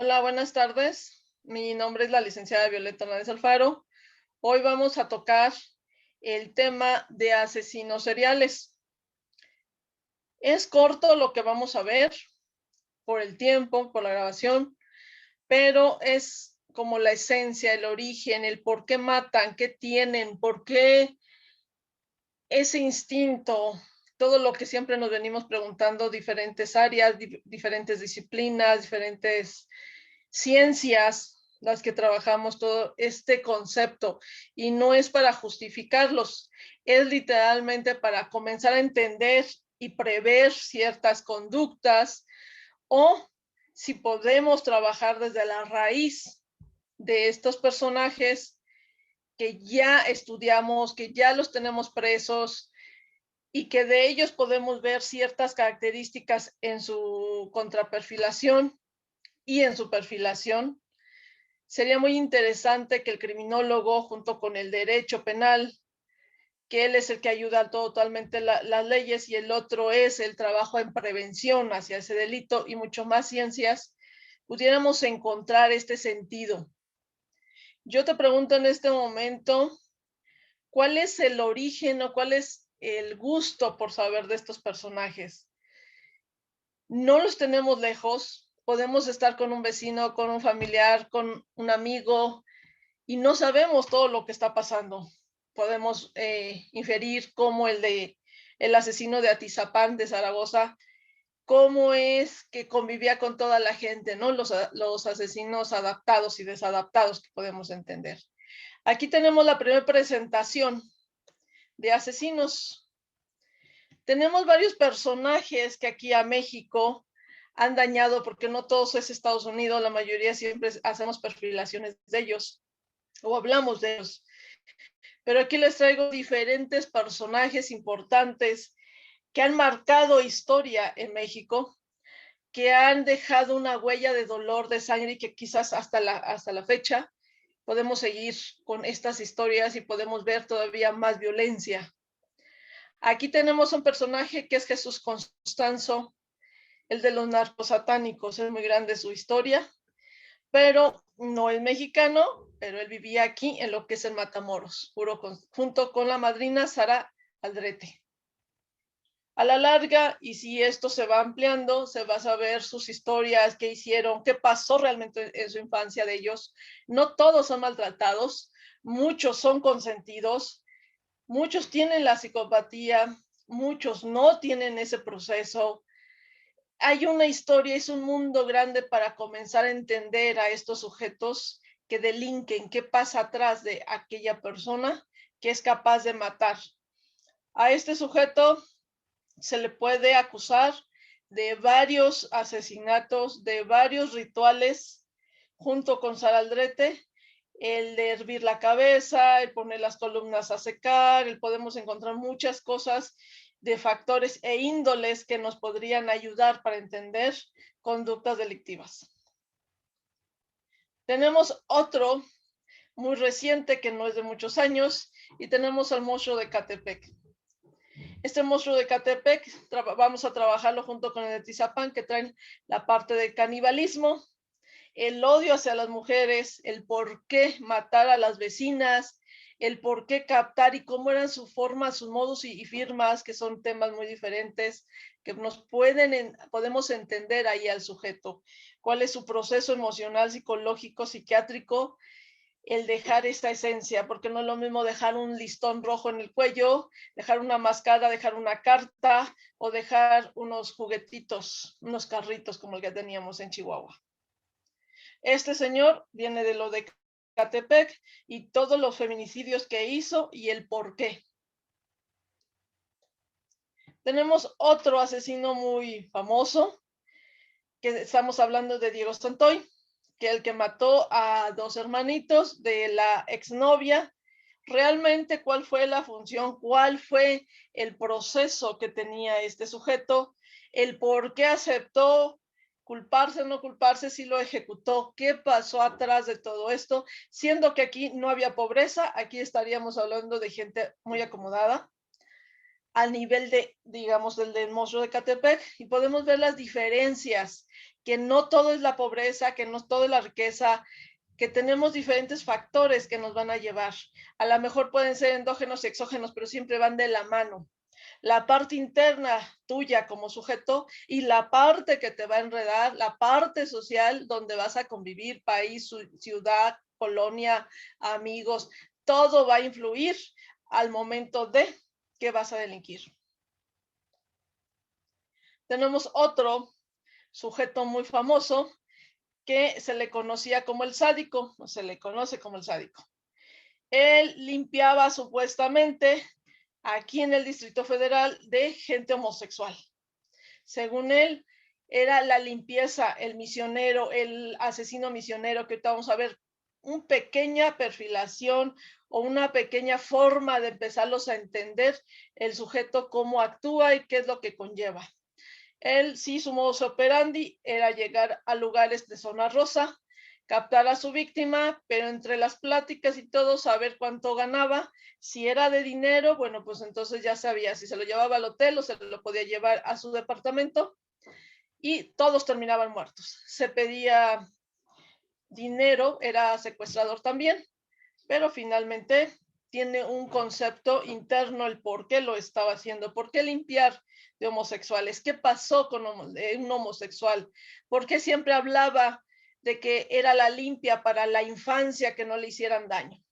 Hola, buenas tardes. Mi nombre es la licenciada Violeta Hernández Alfaro. Hoy vamos a tocar el tema de asesinos seriales. Es corto lo que vamos a ver por el tiempo, por la grabación, pero es como la esencia, el origen, el por qué matan, qué tienen, por qué ese instinto, todo lo que siempre nos venimos preguntando, diferentes áreas, diferentes disciplinas, diferentes ciencias, las que trabajamos todo este concepto, y no es para justificarlos, es literalmente para comenzar a entender y prever ciertas conductas, o si podemos trabajar desde la raíz de estos personajes que ya estudiamos, que ya los tenemos presos y que de ellos podemos ver ciertas características en su contraperfilación y en su perfilación. Sería muy interesante que el criminólogo, junto con el derecho penal, que él es el que ayuda totalmente las leyes, y el otro es el trabajo en prevención hacia ese delito, y mucho más ciencias, pudiéramos encontrar este sentido. Yo te pregunto en este momento, ¿cuál es el origen o cuál es el gusto por saber de estos personajes? No los tenemos lejos, podemos estar con un vecino, con un familiar, con un amigo, y no sabemos todo lo que está pasando. Podemos inferir cómo el asesino de Atizapán de Zaragoza, cómo es que convivía con toda la gente, ¿no? Los asesinos adaptados y desadaptados que podemos entender. Aquí tenemos la primera presentación de asesinos. Tenemos varios personajes que aquí a México han dañado, porque no todos es Estados Unidos, la mayoría siempre hacemos perfilaciones de ellos o hablamos de ellos. Pero aquí les traigo diferentes personajes importantes que han marcado historia en México, que han dejado una huella de dolor, de sangre, y que quizás hasta la fecha podemos seguir con estas historias y podemos ver todavía más violencia. Aquí tenemos un personaje que es Jesús Constanzo, el de los narcos satánicos. Es muy grande su historia, pero no es mexicano, pero él vivía aquí en lo que es el Matamoros, junto con la madrina Sara Aldrete. A la larga, y si esto se va ampliando, se va a saber sus historias, qué hicieron, qué pasó realmente en su infancia de ellos. No todos son maltratados, muchos son consentidos, muchos tienen la psicopatía, muchos no tienen ese proceso. Hay una historia, es un mundo grande para comenzar a entender a estos sujetos que delinquen, qué pasa atrás de aquella persona que es capaz de matar. A este sujeto se le puede acusar de varios asesinatos, de varios rituales, junto con Sara Aldrete, el de hervir la cabeza, el poner las columnas a secar, podemos encontrar muchas cosas de factores e índoles que nos podrían ayudar para entender conductas delictivas. Tenemos otro muy reciente que no es de muchos años, y tenemos al monstruo de Catepec. Este monstruo de Catepec vamos a trabajarlo junto con el de Tizapán, que traen la parte del canibalismo, el odio hacia las mujeres, el por qué matar a las vecinas, el por qué captar y cómo eran su forma, sus modos y firmas, que son temas muy diferentes, que podemos entender ahí al sujeto, cuál es su proceso emocional, psicológico, psiquiátrico, el dejar esta esencia, porque no es lo mismo dejar un listón rojo en el cuello, dejar una mascada, dejar una carta, o dejar unos juguetitos, unos carritos como el que teníamos en Chihuahua. Este señor viene de lo de Catepec y todos los feminicidios que hizo y el por qué. Tenemos otro asesino muy famoso, que estamos hablando de Diego Santoy, que el que mató a dos hermanitos de la exnovia. Realmente, ¿cuál fue la función? ¿Cuál fue el proceso que tenía este sujeto? El por qué aceptó culparse o no culparse, si lo ejecutó, qué pasó atrás de todo esto, siendo que aquí no había pobreza, aquí estaríamos hablando de gente muy acomodada. al nivel de, digamos, del monstruo de Ecatepec, y podemos ver las diferencias, que no todo es la pobreza, que no todo es la riqueza, que tenemos diferentes factores que nos van a llevar. A lo mejor pueden ser endógenos y exógenos, pero siempre van de la mano. La parte interna tuya como sujeto y la parte que te va a enredar, la parte social donde vas a convivir, país, ciudad, colonia, amigos, todo va a influir al momento de que vas a delinquir. Tenemos otro sujeto muy famoso que se le conocía como el sádico, o se le conoce como el sádico. Él limpiaba supuestamente aquí en el Distrito Federal de gente homosexual. Según él, era la limpieza, el misionero, el asesino misionero, que ahorita vamos a ver una pequeña perfilación o una pequeña forma de empezarlos a entender el sujeto, cómo actúa y qué es lo que conlleva. Él sí, su modus operandi era llegar a lugares de zona rosa, captar a su víctima, pero entre las pláticas y todo, saber cuánto ganaba. Si era de dinero, bueno, pues entonces ya sabía si se lo llevaba al hotel o se lo podía llevar a su departamento, y todos terminaban muertos. Se pedía dinero, era secuestrador también, pero finalmente tiene un concepto interno el por qué lo estaba haciendo, por qué limpiar de homosexuales, qué pasó con un homosexual, por qué siempre hablaba de que era la limpia para la infancia, que no le hicieran daño.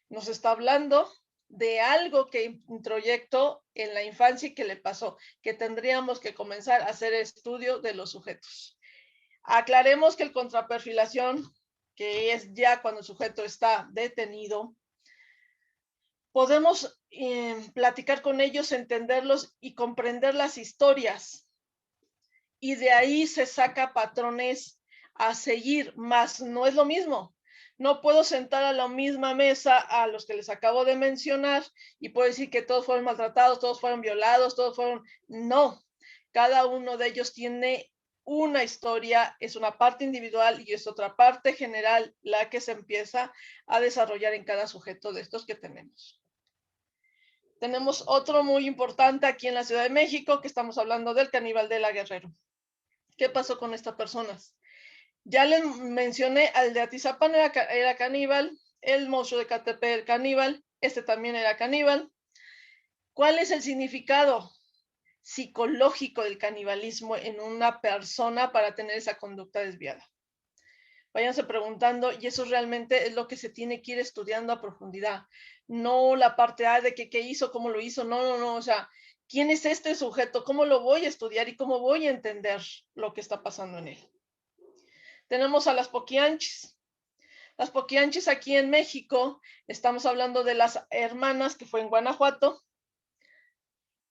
Nos está hablando de algo que introyectó en la infancia y que le pasó, que tendríamos que comenzar a hacer estudio de los sujetos. Aclaremos que el contraperfilación, que es ya cuando el sujeto está detenido, podemos platicar con ellos, entenderlos y comprender las historias. Y de ahí se saca patrones a seguir, más no es lo mismo. No puedo sentar a la misma mesa a los que les acabo de mencionar y puedo decir que todos fueron maltratados, todos fueron violados, todos fueron... No, cada uno de ellos tiene una historia, es una parte individual y es otra parte general la que se empieza a desarrollar en cada sujeto de estos que tenemos. Tenemos otro muy importante aquí en la Ciudad de México, que estamos hablando del caníbal de la Guerrero. ¿Qué pasó con estas personas? Ya les mencioné, al de Atizapán era caníbal, el monstruo de Ecatepec caníbal, este también era caníbal. ¿Cuál es el significado psicológico del canibalismo en una persona para tener esa conducta desviada? Váyanse preguntando, y eso realmente es lo que se tiene que ir estudiando a profundidad. No la parte de que qué hizo, cómo lo hizo, no, o sea, ¿quién es este sujeto? ¿Cómo lo voy a estudiar y cómo voy a entender lo que está pasando en él? Tenemos a las poquianchis. Las poquianchis aquí en México, estamos hablando de las hermanas que fue en Guanajuato,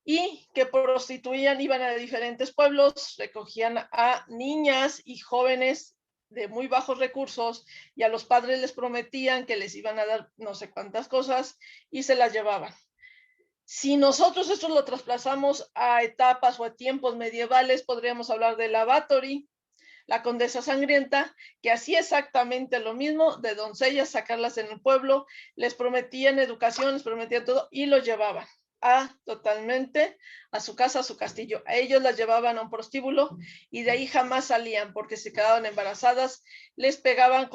y que prostituían, iban a diferentes pueblos, recogían a niñas y jóvenes de muy bajos recursos y a los padres les prometían que les iban a dar no sé cuántas cosas y se las llevaban. Si nosotros esto lo trasplazamos a etapas o a tiempos medievales, podríamos hablar de la Báthory, la condesa sangrienta, que hacía exactamente lo mismo, de doncellas, sacarlas en el pueblo, les prometían educación, les prometían todo y los llevaban totalmente a su casa, a su castillo. A ellos las llevaban a un prostíbulo y de ahí jamás salían porque se quedaban embarazadas, les pegaban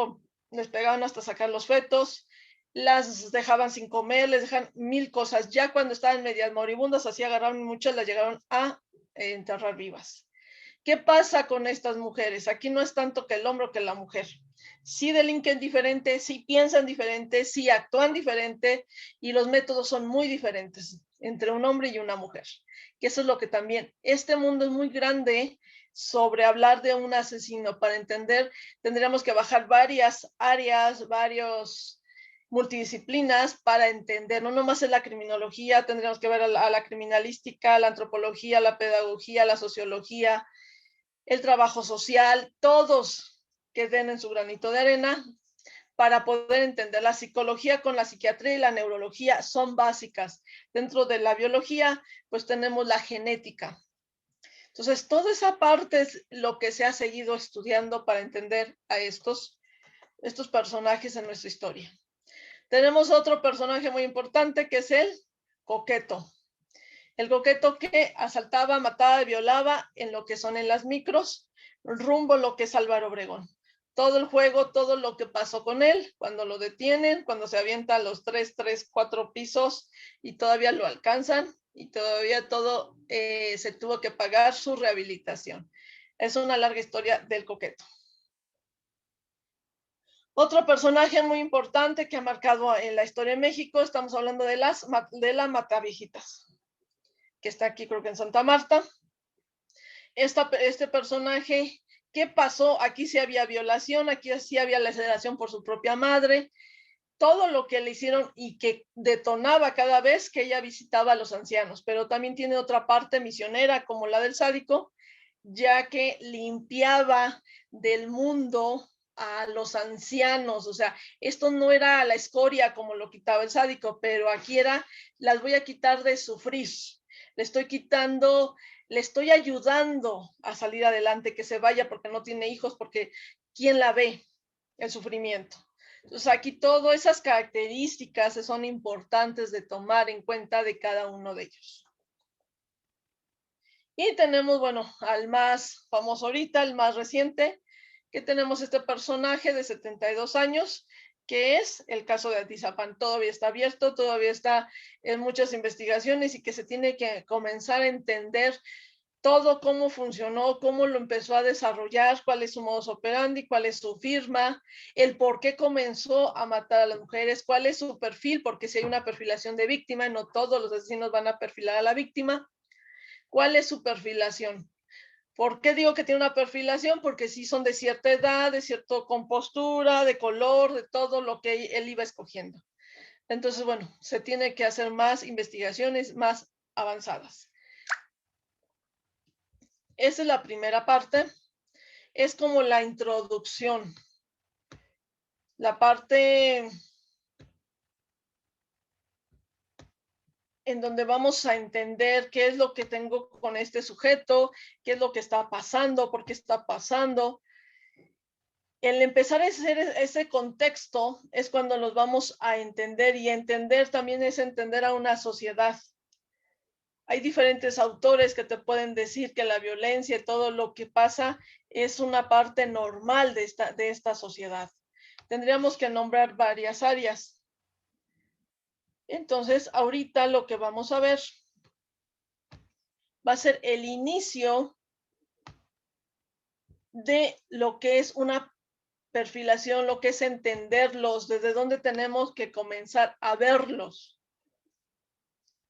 hasta sacar los fetos, las dejaban sin comer, les dejan mil cosas. Ya cuando estaban medias moribundas, así agarraron muchas, las llegaron a enterrar vivas. ¿Qué pasa con estas mujeres? Aquí no es tanto que el hombre o que la mujer. Sí delinquen diferente, sí piensan diferente, sí actúan diferente y los métodos son muy diferentes entre un hombre y una mujer. Que eso es lo que también, este mundo es muy grande sobre hablar de un asesino. Para entender, tendríamos que bajar varias áreas, varios multidisciplinas para entender, no nomás es la criminología, tendríamos que ver a la criminalística, la antropología, la pedagogía, la sociología, el trabajo social, todos que den en su granito de arena para poder entender. La psicología con la psiquiatría y la neurología son básicas. Dentro de la biología, pues tenemos la genética. Entonces, toda esa parte es lo que se ha seguido estudiando para entender a estos personajes en nuestra historia. Tenemos otro personaje muy importante que es el coqueto. El coqueto que asaltaba, mataba, violaba en lo que son en las micros, rumbo lo que es Álvaro Obregón. Todo el juego, todo lo que pasó con él, cuando lo detienen, cuando se avienta a los 4 pisos y todavía lo alcanzan y todavía todo se tuvo que pagar su rehabilitación. Es una larga historia del coqueto. Otro personaje muy importante que ha marcado en la historia de México, estamos hablando de la Matavijitas, que está aquí creo que en Santa Marta. Este personaje, ¿qué pasó? Aquí sí había violación, aquí sí había la aceleración por su propia madre, todo lo que le hicieron y que detonaba cada vez que ella visitaba a los ancianos, pero también tiene otra parte misionera como la del sádico, ya que limpiaba del mundo a los ancianos, o sea, esto no era la escoria como lo quitaba el sádico, pero aquí era, las voy a quitar de sufrir, le estoy quitando, le estoy ayudando a salir adelante, que se vaya porque no tiene hijos, porque ¿quién la ve? El sufrimiento. Entonces aquí todas esas características son importantes de tomar en cuenta de cada uno de ellos. Y tenemos, bueno, al más famoso ahorita, el más reciente, que tenemos este personaje de 72 años, que es el caso de Atizapán. Todavía está abierto, todavía está en muchas investigaciones y que se tiene que comenzar a entender todo cómo funcionó, cómo lo empezó a desarrollar, cuál es su modus operandi, cuál es su firma, el por qué comenzó a matar a las mujeres, cuál es su perfil, porque si hay una perfilación de víctima, no todos los asesinos van a perfilar a la víctima. ¿Cuál es su perfilación? ¿Por qué digo que tiene una perfilación? Porque sí son de cierta edad, de cierta compostura, de color, de todo lo que él iba escogiendo. Entonces, bueno, se tiene que hacer más investigaciones más avanzadas. Esa es la primera parte. Es como la introducción. La parte en donde vamos a entender qué es lo que tengo con este sujeto, qué es lo que está pasando, por qué está pasando. El empezar a hacer ese contexto es cuando nos vamos a entender, y entender también es entender a una sociedad. Hay diferentes autores que te pueden decir que la violencia y todo lo que pasa es una parte normal de esta sociedad. Tendríamos que nombrar varias áreas. Entonces, ahorita lo que vamos a ver va a ser el inicio de lo que es una perfilación, lo que es entenderlos, desde dónde tenemos que comenzar a verlos,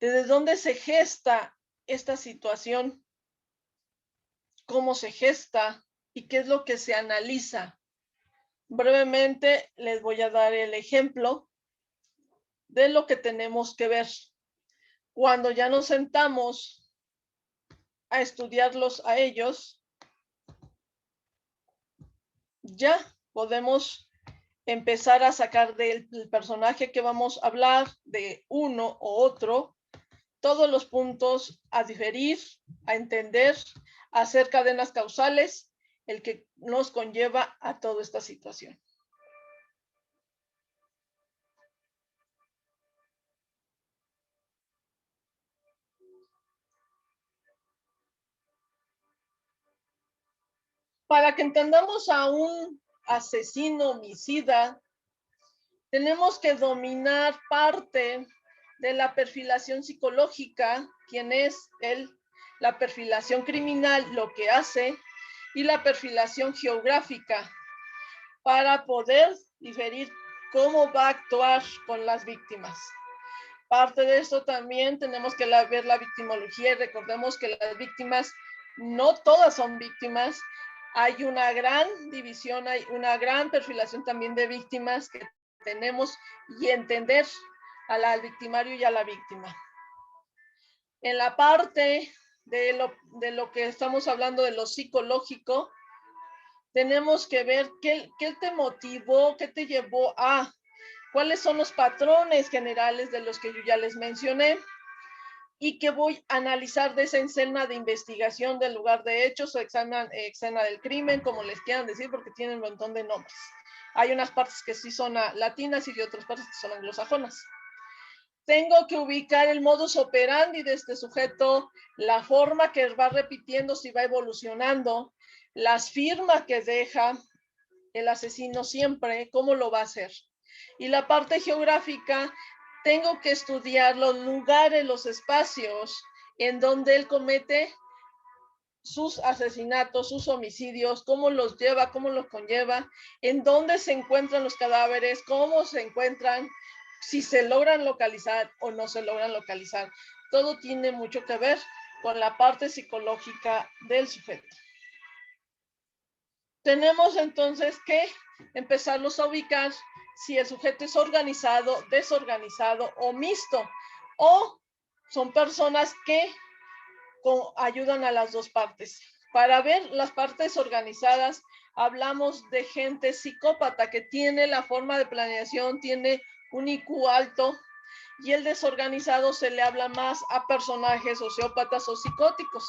desde dónde se gesta esta situación, cómo se gesta y qué es lo que se analiza. Brevemente les voy a dar el ejemplo de lo que tenemos que ver. Cuando ya nos sentamos a estudiarlos a ellos, ya podemos empezar a sacar del personaje que vamos a hablar, de uno o otro, todos los puntos a diferir, a entender, a hacer cadenas causales, el que nos conlleva a toda esta situación. Para que entendamos a un asesino homicida, tenemos que dominar parte de la perfilación psicológica, quién es él, la perfilación criminal, lo que hace, y la perfilación geográfica, para poder diferir cómo va a actuar con las víctimas. Parte de esto también tenemos que ver la victimología, y recordemos que las víctimas, no todas son víctimas, hay una gran división, hay una gran perfilación también de víctimas que tenemos, y entender al victimario y a la víctima. En la parte de lo que estamos hablando de lo psicológico, tenemos que ver qué te motivó, qué te llevó a, cuáles son los patrones generales de los que yo ya les mencioné, y que voy a analizar de esa escena de investigación del lugar de hechos o escena del crimen, como les quieran decir, porque tienen un montón de nombres. Hay unas partes que sí son latinas y de otras partes que son anglosajonas. Tengo que ubicar el modus operandi de este sujeto, la forma que va repitiendo si va evolucionando, las firmas que deja el asesino siempre, cómo lo va a hacer. Y la parte geográfica, tengo que estudiar los lugares, los espacios en donde él comete sus asesinatos, sus homicidios, cómo los lleva, cómo los conlleva, en dónde se encuentran los cadáveres, cómo se encuentran, si se logran localizar o no se logran localizar. Todo tiene mucho que ver con la parte psicológica del sujeto. Tenemos entonces que empezarlos a ubicar si el sujeto es organizado, desorganizado o mixto, o son personas que ayudan a las dos partes. Para ver las partes organizadas, hablamos de gente psicópata que tiene la forma de planeación, tiene un IQ alto, y el desorganizado se le habla más a personajes sociópatas o psicóticos.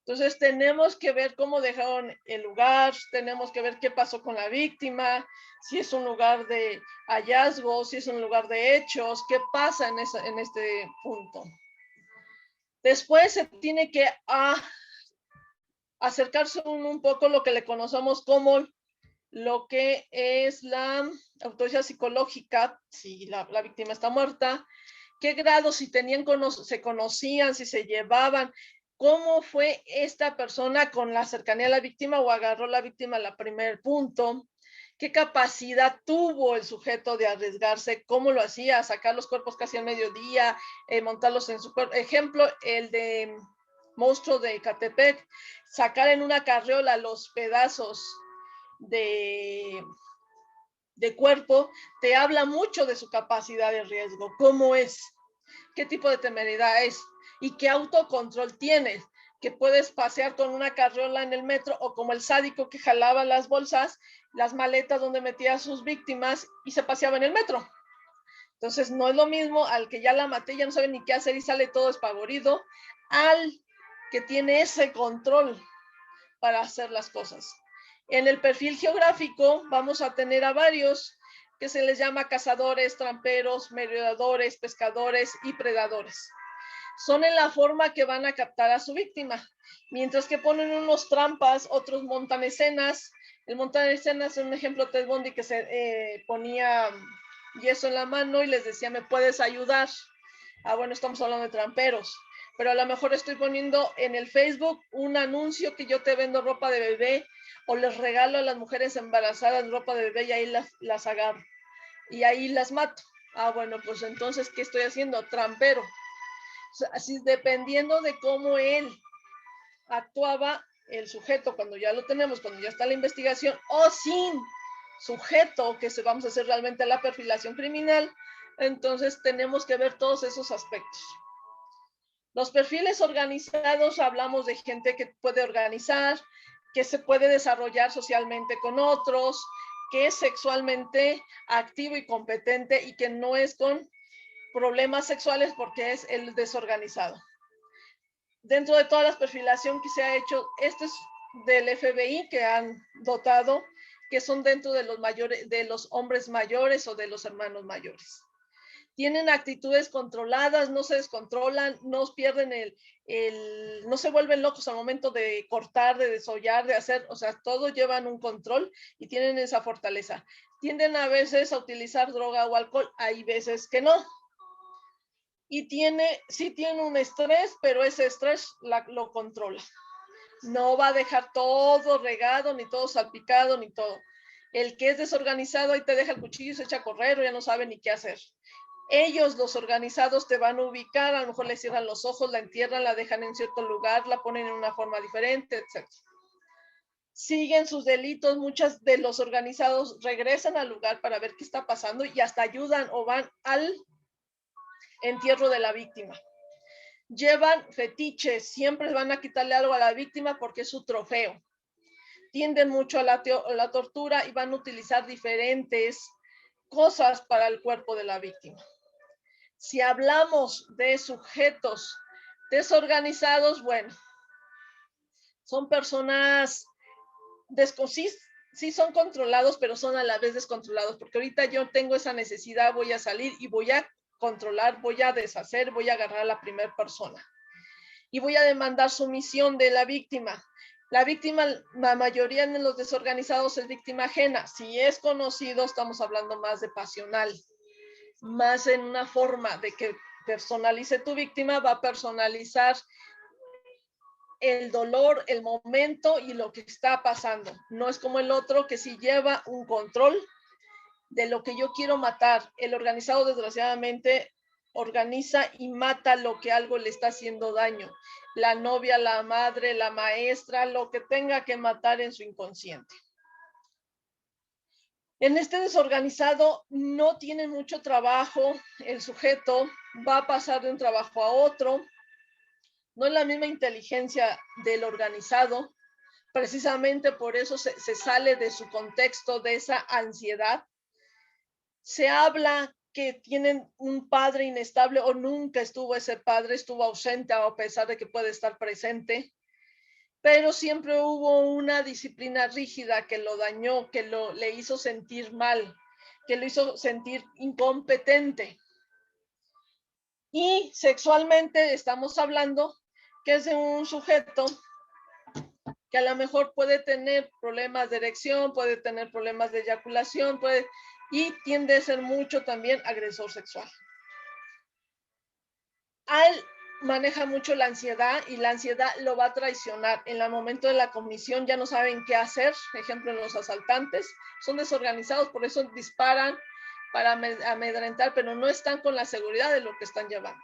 Entonces tenemos que ver cómo dejaron el lugar, tenemos que ver qué pasó con la víctima, si es un lugar de hallazgo, si es un lugar de hechos, qué pasa en este punto. Después se tiene que acercarse un poco a lo que le conocemos como lo que es la autopsia psicológica, si la víctima está muerta, qué grado, si se conocían, si se llevaban, cómo fue esta persona con la cercanía a la víctima o agarró la víctima al primer punto, qué capacidad tuvo el sujeto de arriesgarse, cómo lo hacía, sacar los cuerpos casi al mediodía, montarlos en su cuerpo. Ejemplo, el de Monstruo de Ecatepec, sacar en una carriola los pedazos de cuerpo, te habla mucho de su capacidad de riesgo, cómo es, qué tipo de temeridad es y qué autocontrol tienes, que puedes pasear con una carriola en el metro o como el sádico que jalaba las bolsas, las maletas donde metía a sus víctimas y se paseaba en el metro. Entonces no es lo mismo al que ya la maté, ya no sabe ni qué hacer y sale todo espavorido, al que tiene ese control para hacer las cosas. En el perfil geográfico vamos a tener a varios que se les llama cazadores, tramperos, merodeadores, pescadores y predadores. Son en la forma que van a captar a su víctima. Mientras que ponen unos trampas, otros montan escenas. El montar escenas es un ejemplo Ted Bundy que se ponía yeso en la mano y les decía, ¿me puedes ayudar? Ah, bueno, estamos hablando de tramperos. Pero a lo mejor estoy poniendo en el Facebook un anuncio que yo te vendo ropa de bebé o les regalo a las mujeres embarazadas ropa de bebé y ahí las agarro. Y ahí las mato. Ah, bueno, pues entonces, ¿qué estoy haciendo? Trampero. O sea, así dependiendo de cómo él actuaba el sujeto cuando ya lo tenemos, cuando ya está la investigación, o sin sujeto, que vamos a hacer realmente la perfilación criminal, entonces tenemos que ver todos esos aspectos. Los perfiles organizados, hablamos de gente que puede organizar, que se puede desarrollar socialmente con otros, que es sexualmente activo y competente y que no es con problemas sexuales porque es el desorganizado. Dentro de todas las perfilaciones que se ha hecho, este es del FBI que han dotado, que son dentro de los hombres mayores o de los hermanos mayores. Tienen actitudes controladas, no se descontrolan, no pierden no se vuelven locos al momento de cortar, de desollar, de hacer, o sea, todo llevan un control y tienen esa fortaleza. Tienden a veces a utilizar droga o alcohol, hay veces que no. Y sí tiene un estrés, pero ese estrés lo controla. No va a dejar todo regado, ni todo salpicado, ni todo. El que es desorganizado, ahí te deja el cuchillo y se echa a correr o ya no sabe ni qué hacer. Ellos, los organizados, te van a ubicar, a lo mejor le cierran los ojos, la entierran, la dejan en cierto lugar, la ponen en una forma diferente, etc. Siguen sus delitos, muchos de los organizados regresan al lugar para ver qué está pasando y hasta ayudan o van al entierro de la víctima. Llevan fetiches, siempre van a quitarle algo a la víctima porque es su trofeo. Tienden mucho a la tortura y van a utilizar diferentes cosas para el cuerpo de la víctima. Si hablamos de sujetos desorganizados, bueno, son personas sí son controlados, pero son a la vez descontrolados, porque ahorita yo tengo esa necesidad, voy a salir y voy a controlar, voy a deshacer, voy a agarrar a la primera persona y voy a demandar sumisión de la víctima. La víctima, la mayoría de los desorganizados es víctima ajena. Si es conocido, estamos hablando más de pasional, más en una forma de que personalice tu víctima, va a personalizar el dolor, el momento y lo que está pasando. No es como el otro que sí lleva un control de lo que yo quiero matar. El organizado, desgraciadamente, organiza y mata lo que algo le está haciendo daño. La novia, la madre, la maestra, lo que tenga que matar en su inconsciente. En este desorganizado no tiene mucho trabajo, el sujeto va a pasar de un trabajo a otro, no es la misma inteligencia del organizado, precisamente por eso se sale de su contexto, de esa ansiedad. Se habla que tienen un padre inestable o nunca estuvo ese padre, estuvo ausente a pesar de que puede estar presente, pero siempre hubo una disciplina rígida que lo dañó, que le hizo sentir mal, que lo hizo sentir incompetente. Y sexualmente estamos hablando que es de un sujeto que a lo mejor puede tener problemas de erección, puede tener problemas de eyaculación, y tiende a ser mucho también agresor sexual. A él maneja mucho la ansiedad y la ansiedad lo va a traicionar. En el momento de la comisión ya no saben qué hacer. Ejemplo, los asaltantes son desorganizados, por eso disparan para amedrentar, pero no están con la seguridad de lo que están llevando.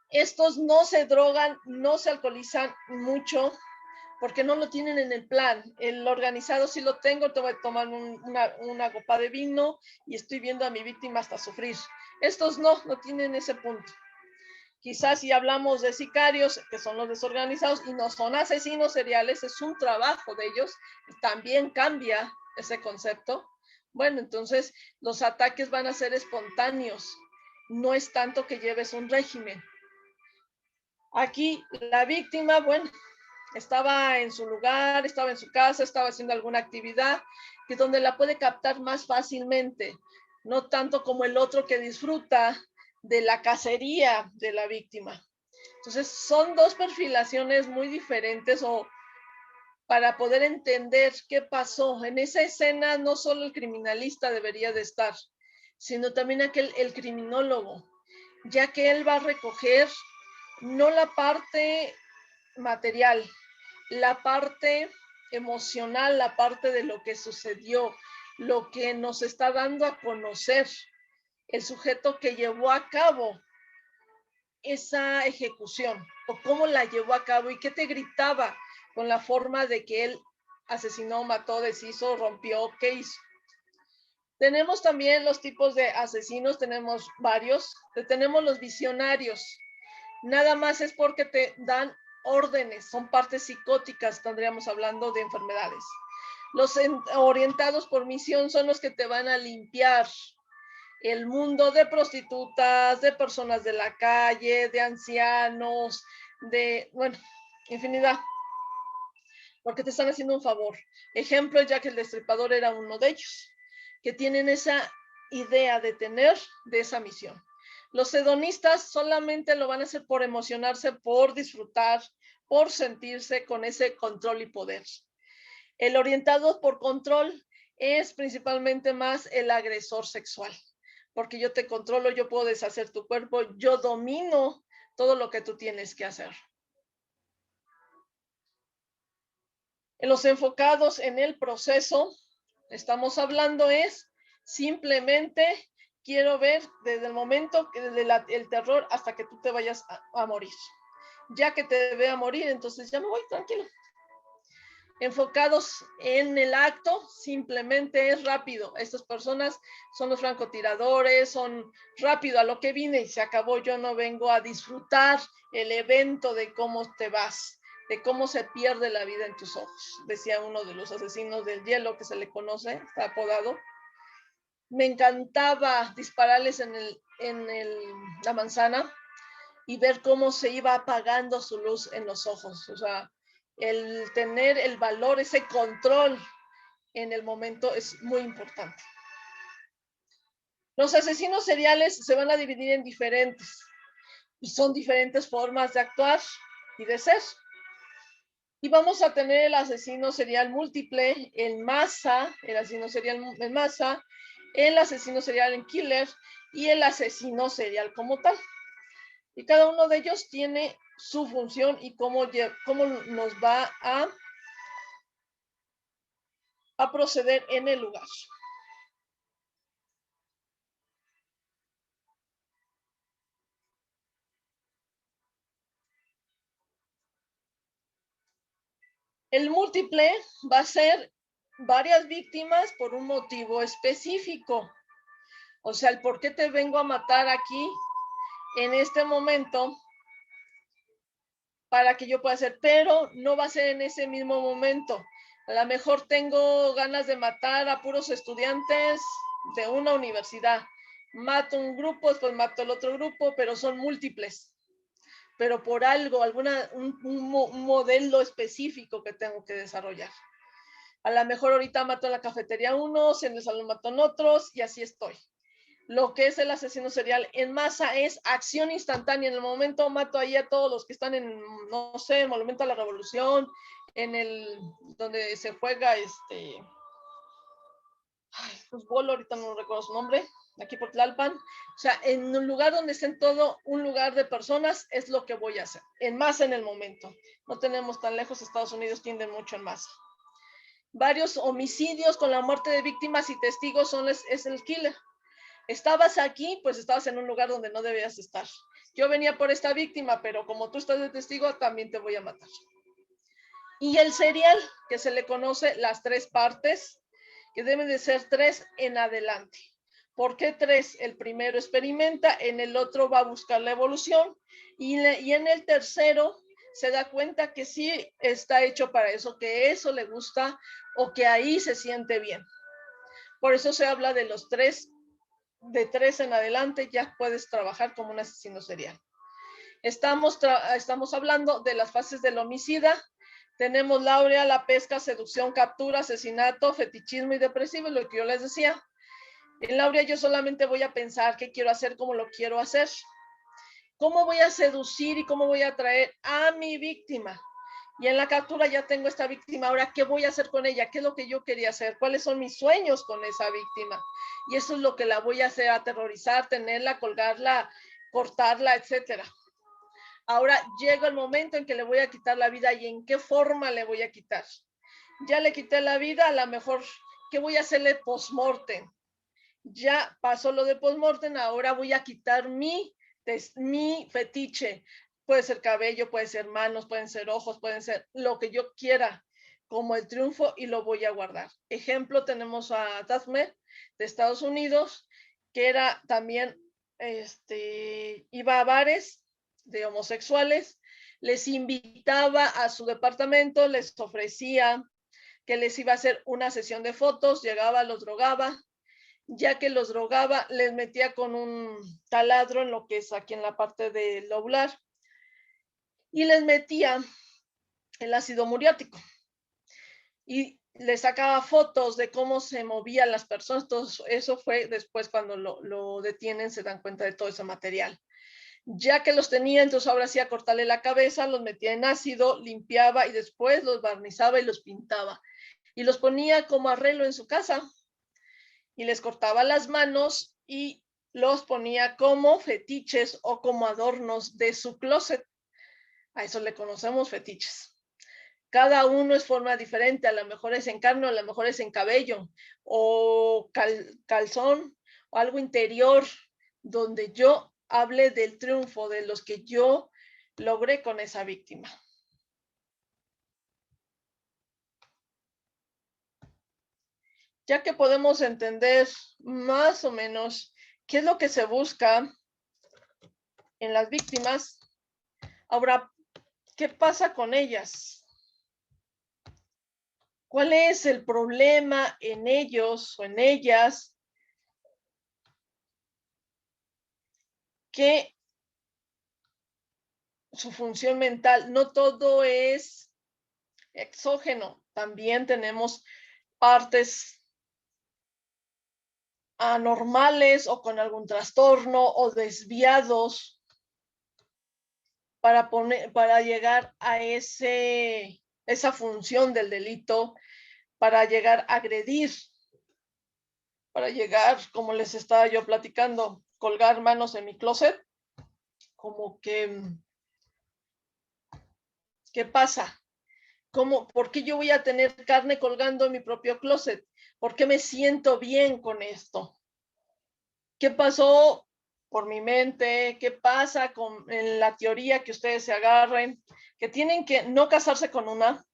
Estos no se drogan, no se alcoholizan mucho, porque no lo tienen en el plan. El organizado sí lo tengo, te voy a tomar una copa de vino y estoy viendo a mi víctima hasta sufrir. Estos no tienen ese punto. Quizás si hablamos de sicarios, que son los desorganizados y no son asesinos seriales, es un trabajo de ellos, también cambia ese concepto. Bueno, entonces los ataques van a ser espontáneos, no es tanto que lleves un régimen. Aquí la víctima, bueno, estaba en su lugar, estaba en su casa, estaba haciendo alguna actividad, que es donde la puede captar más fácilmente, no tanto como el otro que disfruta de la cacería de la víctima. Entonces, son dos perfilaciones muy diferentes o para poder entender qué pasó. En esa escena no solo el criminalista debería de estar, sino también el criminólogo, ya que él va a recoger no la parte material, la parte emocional, la parte de lo que sucedió, lo que nos está dando a conocer el sujeto que llevó a cabo esa ejecución o cómo la llevó a cabo y qué te gritaba con la forma de que él asesinó, mató, deshizo, rompió, qué hizo. Tenemos también los tipos de asesinos, tenemos varios, tenemos los visionarios. Nada más es porque te dan órdenes, son partes psicóticas, estaríamos hablando de enfermedades. Los orientados por misión son los que te van a limpiar el mundo de prostitutas, de personas de la calle, de ancianos, de, bueno, infinidad, porque te están haciendo un favor. Ejemplo, Jack el Destripador era uno de ellos, que tienen esa idea de tener de esa misión. Los hedonistas solamente lo van a hacer por emocionarse, por disfrutar, por sentirse con ese control y poder. El orientado por control es principalmente más el agresor sexual, porque yo te controlo, yo puedo deshacer tu cuerpo, yo domino todo lo que tú tienes que hacer. En los enfocados en el proceso, estamos hablando es simplemente quiero ver desde el momento que desde el terror hasta que tú te vayas a morir. Ya que te vea morir, entonces ya me voy, tranquilo. Enfocados en el acto, simplemente es rápido. Estas personas son los francotiradores, son rápido a lo que vine y se acabó. Yo no vengo a disfrutar el evento de cómo te vas, de cómo se pierde la vida en tus ojos. Decía uno de los asesinos del hielo que se le conoce, está apodado. Me encantaba dispararles en la manzana y ver cómo se iba apagando su luz en los ojos. O sea, el tener el valor, ese control en el momento es muy importante. Los asesinos seriales se van a dividir en diferentes y son diferentes formas de actuar y de ser. Y vamos a tener el asesino serial múltiple en masa, el asesino serial en masa, el asesino serial en killer y el asesino serial como tal. Y cada uno de ellos tiene su función y cómo nos va a proceder en el lugar. El múltiple va a ser varias víctimas por un motivo específico. O sea, el por qué te vengo a matar aquí en este momento para que yo pueda hacer, pero no va a ser en ese mismo momento. A lo mejor tengo ganas de matar a puros estudiantes de una universidad. Mato un grupo, después mato el otro grupo, pero son múltiples. Pero por algo, un modelo específico que tengo que desarrollar. A lo mejor ahorita mato en la cafetería unos, en el salón mato en otros, y así estoy. Lo que es el asesino serial en masa es acción instantánea. En el momento mato ahí a todos los que están en, no sé, el Monumento a la Revolución, en el, donde se juega fútbol, ahorita no recuerdo su nombre, aquí por Tlalpan. O sea, en un lugar donde estén todo un lugar de personas es lo que voy a hacer. En masa en el momento. No tenemos tan lejos, Estados Unidos tienden mucho en masa. Varios homicidios con la muerte de víctimas y testigos es el killer. Estabas aquí, pues estabas en un lugar donde no debías estar. Yo venía por esta víctima, pero como tú estás de testigo, también te voy a matar. Y el serial, que se le conoce las tres partes, que deben de ser 3 en adelante. ¿Por qué 3? El primero experimenta, en el otro va a buscar la evolución y en el tercero se da cuenta que sí está hecho para eso, que eso le gusta o que ahí se siente bien. Por eso se habla de los 3, de 3 en adelante ya puedes trabajar como un asesino serial. Estamos hablando de las fases del homicida. Tenemos la áurea, la pesca, seducción, captura, asesinato, fetichismo y depresivo, lo que yo les decía. En la áurea yo solamente voy a pensar qué quiero hacer, cómo lo quiero hacer. ¿Cómo voy a seducir y cómo voy a atraer a mi víctima? Y en la captura ya tengo esta víctima, ahora, ¿qué voy a hacer con ella? ¿Qué es lo que yo quería hacer? ¿Cuáles son mis sueños con esa víctima? Y eso es lo que la voy a hacer, aterrorizar, tenerla, colgarla, cortarla, etcétera. Ahora llega el momento en que le voy a quitar la vida y en qué forma le voy a quitar. Ya le quité la vida, a lo mejor, ¿qué voy a hacerle post-mortem? Ya pasó lo de post-mortem, ahora voy a quitar mi fetiche. Puede ser cabello, puede ser manos, pueden ser ojos, pueden ser lo que yo quiera como el triunfo y lo voy a guardar. Ejemplo, tenemos a Daphne de Estados Unidos, que era también, iba a bares de homosexuales, les invitaba a su departamento, les ofrecía que les iba a hacer una sesión de fotos, llegaba, los drogaba, ya que los drogaba, les metía con un taladro en lo que es aquí en la parte del lobular y les metía el ácido muriático y les sacaba fotos de cómo se movían las personas. Todo eso fue después cuando lo detienen, se dan cuenta de todo ese material. Ya que los tenía, entonces ahora sí a cortarle la cabeza, los metía en ácido, limpiaba y después los barnizaba y los pintaba. Y los ponía como arreglo en su casa y les cortaba las manos y los ponía como fetiches o como adornos de su closet. A eso le conocemos fetiches. Cada uno es forma diferente, a lo mejor es en carne, a lo mejor es en cabello o calzón o algo interior donde yo hable del triunfo de los que yo logré con esa víctima. Ya que podemos entender más o menos qué es lo que se busca en las víctimas, ahora, ¿qué pasa con ellas? ¿Cuál es el problema en ellos o en ellas? Que su función mental, no todo es exógeno, también tenemos partes anormales o con algún trastorno o desviados para llegar a esa función del delito, para llegar a agredir, para llegar, como les estaba yo platicando, colgar manos en mi closet, como que, ¿qué pasa? ¿Por qué yo voy a tener carne colgando en mi propio closet? ¿Por qué me siento bien con esto? ¿Qué pasó por mi mente? ¿Qué pasa en la teoría que ustedes se agarren? Que tienen que no casarse con una.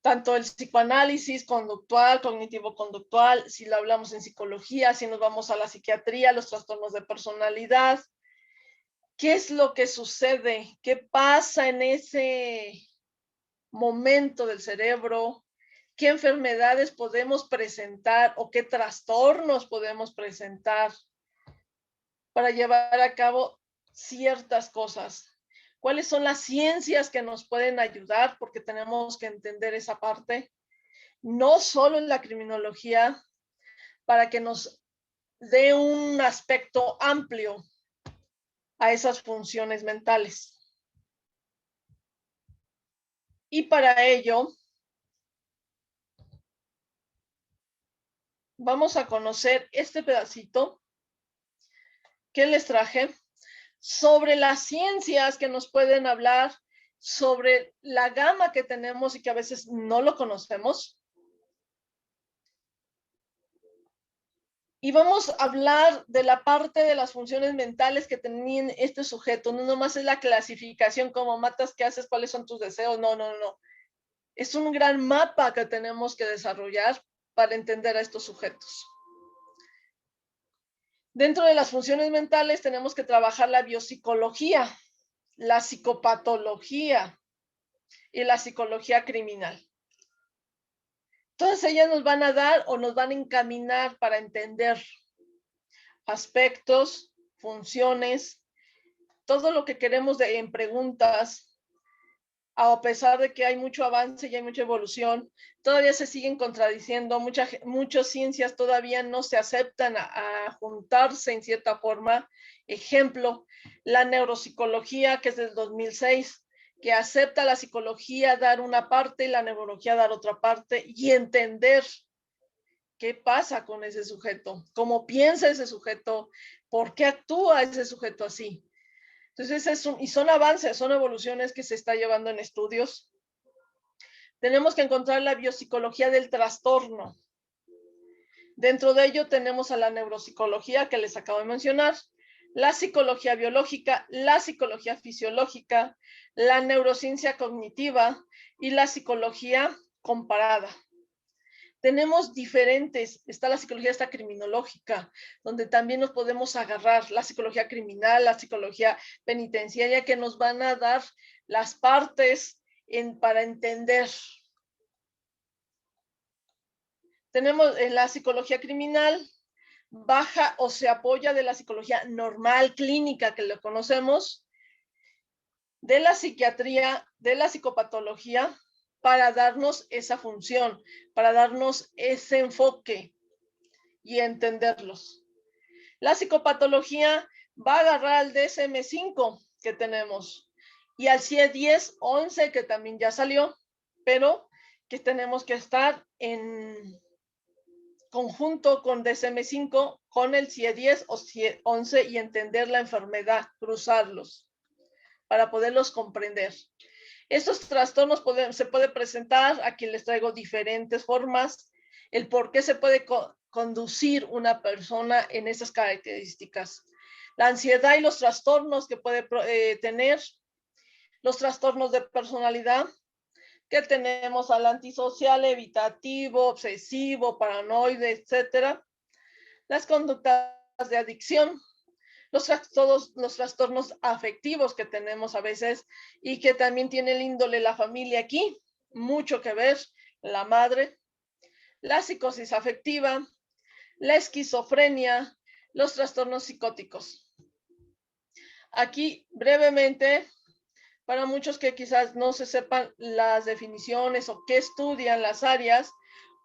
Tanto el psicoanálisis conductual, cognitivo-conductual, si lo hablamos en psicología, si nos vamos a la psiquiatría, los trastornos de personalidad. ¿Qué es lo que sucede? ¿Qué pasa en ese momento del cerebro? ¿Qué enfermedades podemos presentar o qué trastornos podemos presentar para llevar a cabo ciertas cosas? ¿Cuáles son las ciencias que nos pueden ayudar? Porque tenemos que entender esa parte, no solo en la criminología, para que nos dé un aspecto amplio a esas funciones mentales. Y para ello, vamos a conocer este pedacito que les traje sobre las ciencias que nos pueden hablar sobre la gama que tenemos y que a veces no lo conocemos. Y vamos a hablar de la parte de las funciones mentales que tenía este sujeto. No nomás es la clasificación, como matas, qué haces, cuáles son tus deseos. No. Es un gran mapa que tenemos que desarrollar para entender a estos sujetos. Dentro de las funciones mentales tenemos que trabajar la biopsicología, la psicopatología y la psicología criminal. Todas ellas nos van a dar o nos van a encaminar para entender aspectos, funciones, todo lo que queremos en preguntas. A pesar de que hay mucho avance y hay mucha evolución, todavía se siguen contradiciendo, muchas ciencias todavía no se aceptan a juntarse en cierta forma. Ejemplo, la neuropsicología, que es del 2006, que acepta la psicología dar una parte y la neurología dar otra parte, y entender qué pasa con ese sujeto, cómo piensa ese sujeto, por qué actúa ese sujeto así. Entonces, y son avances, son evoluciones que se está llevando en estudios. Tenemos que encontrar la biopsicología del trastorno. Dentro de ello tenemos a la neuropsicología que les acabo de mencionar, la psicología biológica, la psicología fisiológica, la neurociencia cognitiva y la psicología comparada. Tenemos diferentes, está la psicología criminológica, donde también nos podemos agarrar, la psicología criminal, la psicología penitenciaria, que nos van a dar las partes para entender. Tenemos en la psicología criminal, baja o se apoya de la psicología normal, clínica, que lo conocemos, de la psiquiatría, de la psicopatología, para darnos esa función, para darnos ese enfoque y entenderlos. La psicopatología va a agarrar al DSM-5 que tenemos y al CIE-10, 11 que también ya salió, pero que tenemos que estar en conjunto con DSM-5, con el CIE-10 o CIE-11 y entender la enfermedad, cruzarlos para poderlos comprender. Estos trastornos se puede presentar, aquí les traigo diferentes formas, el por qué se puede conducir una persona en esas características. La ansiedad y los trastornos que puede tener, los trastornos de personalidad, que tenemos al antisocial, evitativo, obsesivo, paranoide, etcétera. Las conductas de adicción, todos los trastornos afectivos que tenemos a veces y que también tiene el índole la familia aquí, mucho que ver, la madre, la psicosis afectiva, la esquizofrenia, los trastornos psicóticos. Aquí brevemente, para muchos que quizás no se sepan las definiciones o qué estudian las áreas,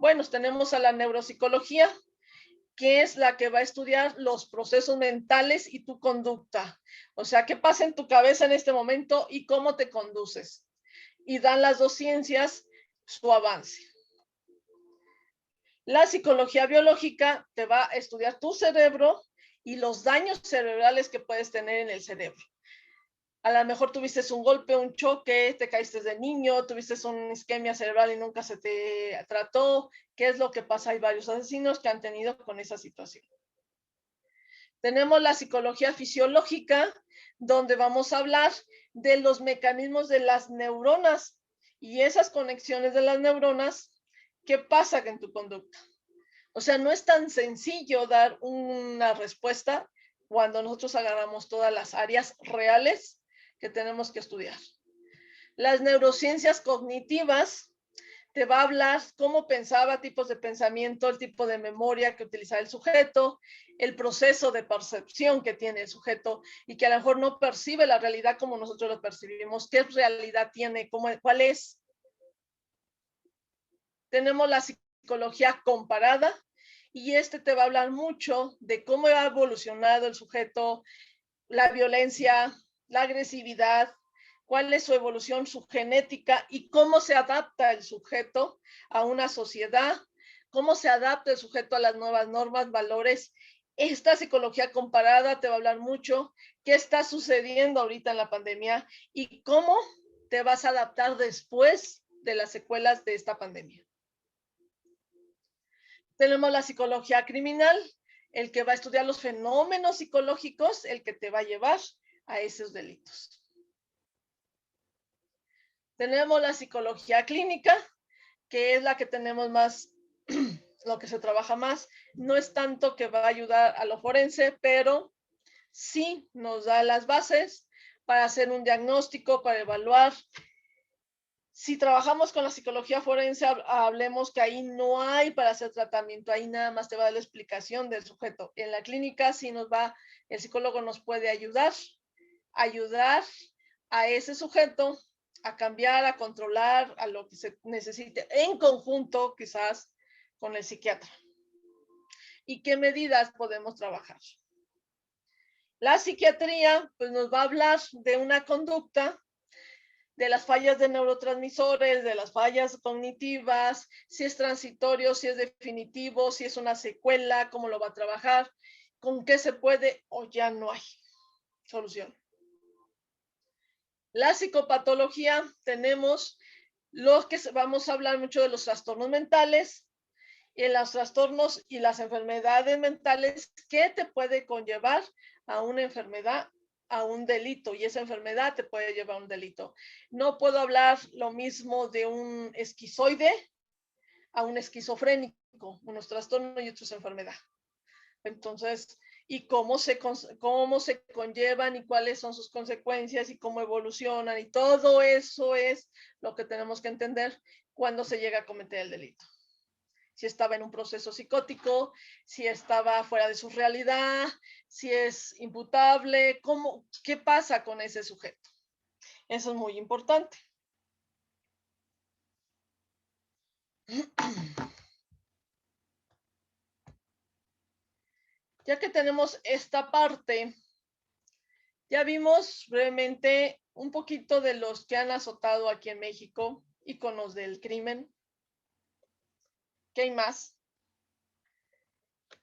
bueno, tenemos a la neuropsicología, que es la que va a estudiar los procesos mentales y tu conducta. O sea, qué pasa en tu cabeza en este momento y cómo te conduces. Y dan las dos ciencias su avance. La psicología biológica te va a estudiar tu cerebro y los daños cerebrales que puedes tener en el cerebro. A lo mejor tuviste un golpe, un choque, te caíste de niño, tuviste una isquemia cerebral y nunca se te trató. ¿Qué es lo que pasa? Hay varios asesinos que han tenido con esa situación. Tenemos la psicología fisiológica, donde vamos a hablar de los mecanismos de las neuronas y esas conexiones de las neuronas, ¿qué pasa en tu conducta? O sea, no es tan sencillo dar una respuesta cuando nosotros agarramos todas las áreas reales que tenemos que estudiar. Las neurociencias cognitivas te va a hablar cómo pensaba, tipos de pensamiento, el tipo de memoria que utiliza el sujeto, el proceso de percepción que tiene el sujeto y que a lo mejor no percibe la realidad como nosotros lo percibimos. ¿Qué realidad tiene? ¿Cuál es? Tenemos la psicología comparada y te va a hablar mucho de cómo ha evolucionado el sujeto, la violencia, la agresividad, cuál es su evolución, su genética y cómo se adapta el sujeto a una sociedad, cómo se adapta el sujeto a las nuevas normas, valores. Esta psicología comparada te va a hablar mucho qué está sucediendo ahorita en la pandemia y cómo te vas a adaptar después de las secuelas de esta pandemia. Tenemos la psicología criminal, el que va a estudiar los fenómenos psicológicos, el que te va a llevar a esos delitos. Tenemos la psicología clínica, que es la que tenemos más, lo que se trabaja más. No es tanto que va a ayudar a lo forense, pero sí nos da las bases para hacer un diagnóstico, para evaluar. Si trabajamos con la psicología forense, hablemos que ahí no hay para hacer tratamiento, ahí nada más te va a dar la explicación del sujeto. En la clínica sí el psicólogo nos puede ayudar a ese sujeto a cambiar, a controlar, a lo que se necesite, en conjunto quizás con el psiquiatra. ¿Y qué medidas podemos trabajar? La psiquiatría pues nos va a hablar de una conducta, de las fallas de neurotransmisores, de las fallas cognitivas, si es transitorio, si es definitivo, si es una secuela, cómo lo va a trabajar, con qué se puede o ya no hay solución. La psicopatología, tenemos los que vamos a hablar mucho de los trastornos mentales y en los trastornos y las enfermedades mentales que te puede conllevar a una enfermedad, a un delito, y esa enfermedad te puede llevar a un delito. No puedo hablar lo mismo de un esquizoide a un esquizofrénico, unos trastornos y otros enfermedad. Entonces, y cómo se conllevan y cuáles son sus consecuencias y cómo evolucionan, y todo eso es lo que tenemos que entender cuando se llega a cometer el delito. Si estaba en un proceso psicótico, si estaba fuera de su realidad, si es imputable, qué pasa con ese sujeto. Eso es muy importante. Ya que tenemos esta parte, ya vimos brevemente un poquito de los que han azotado aquí en México, íconos del crimen. ¿Qué hay más?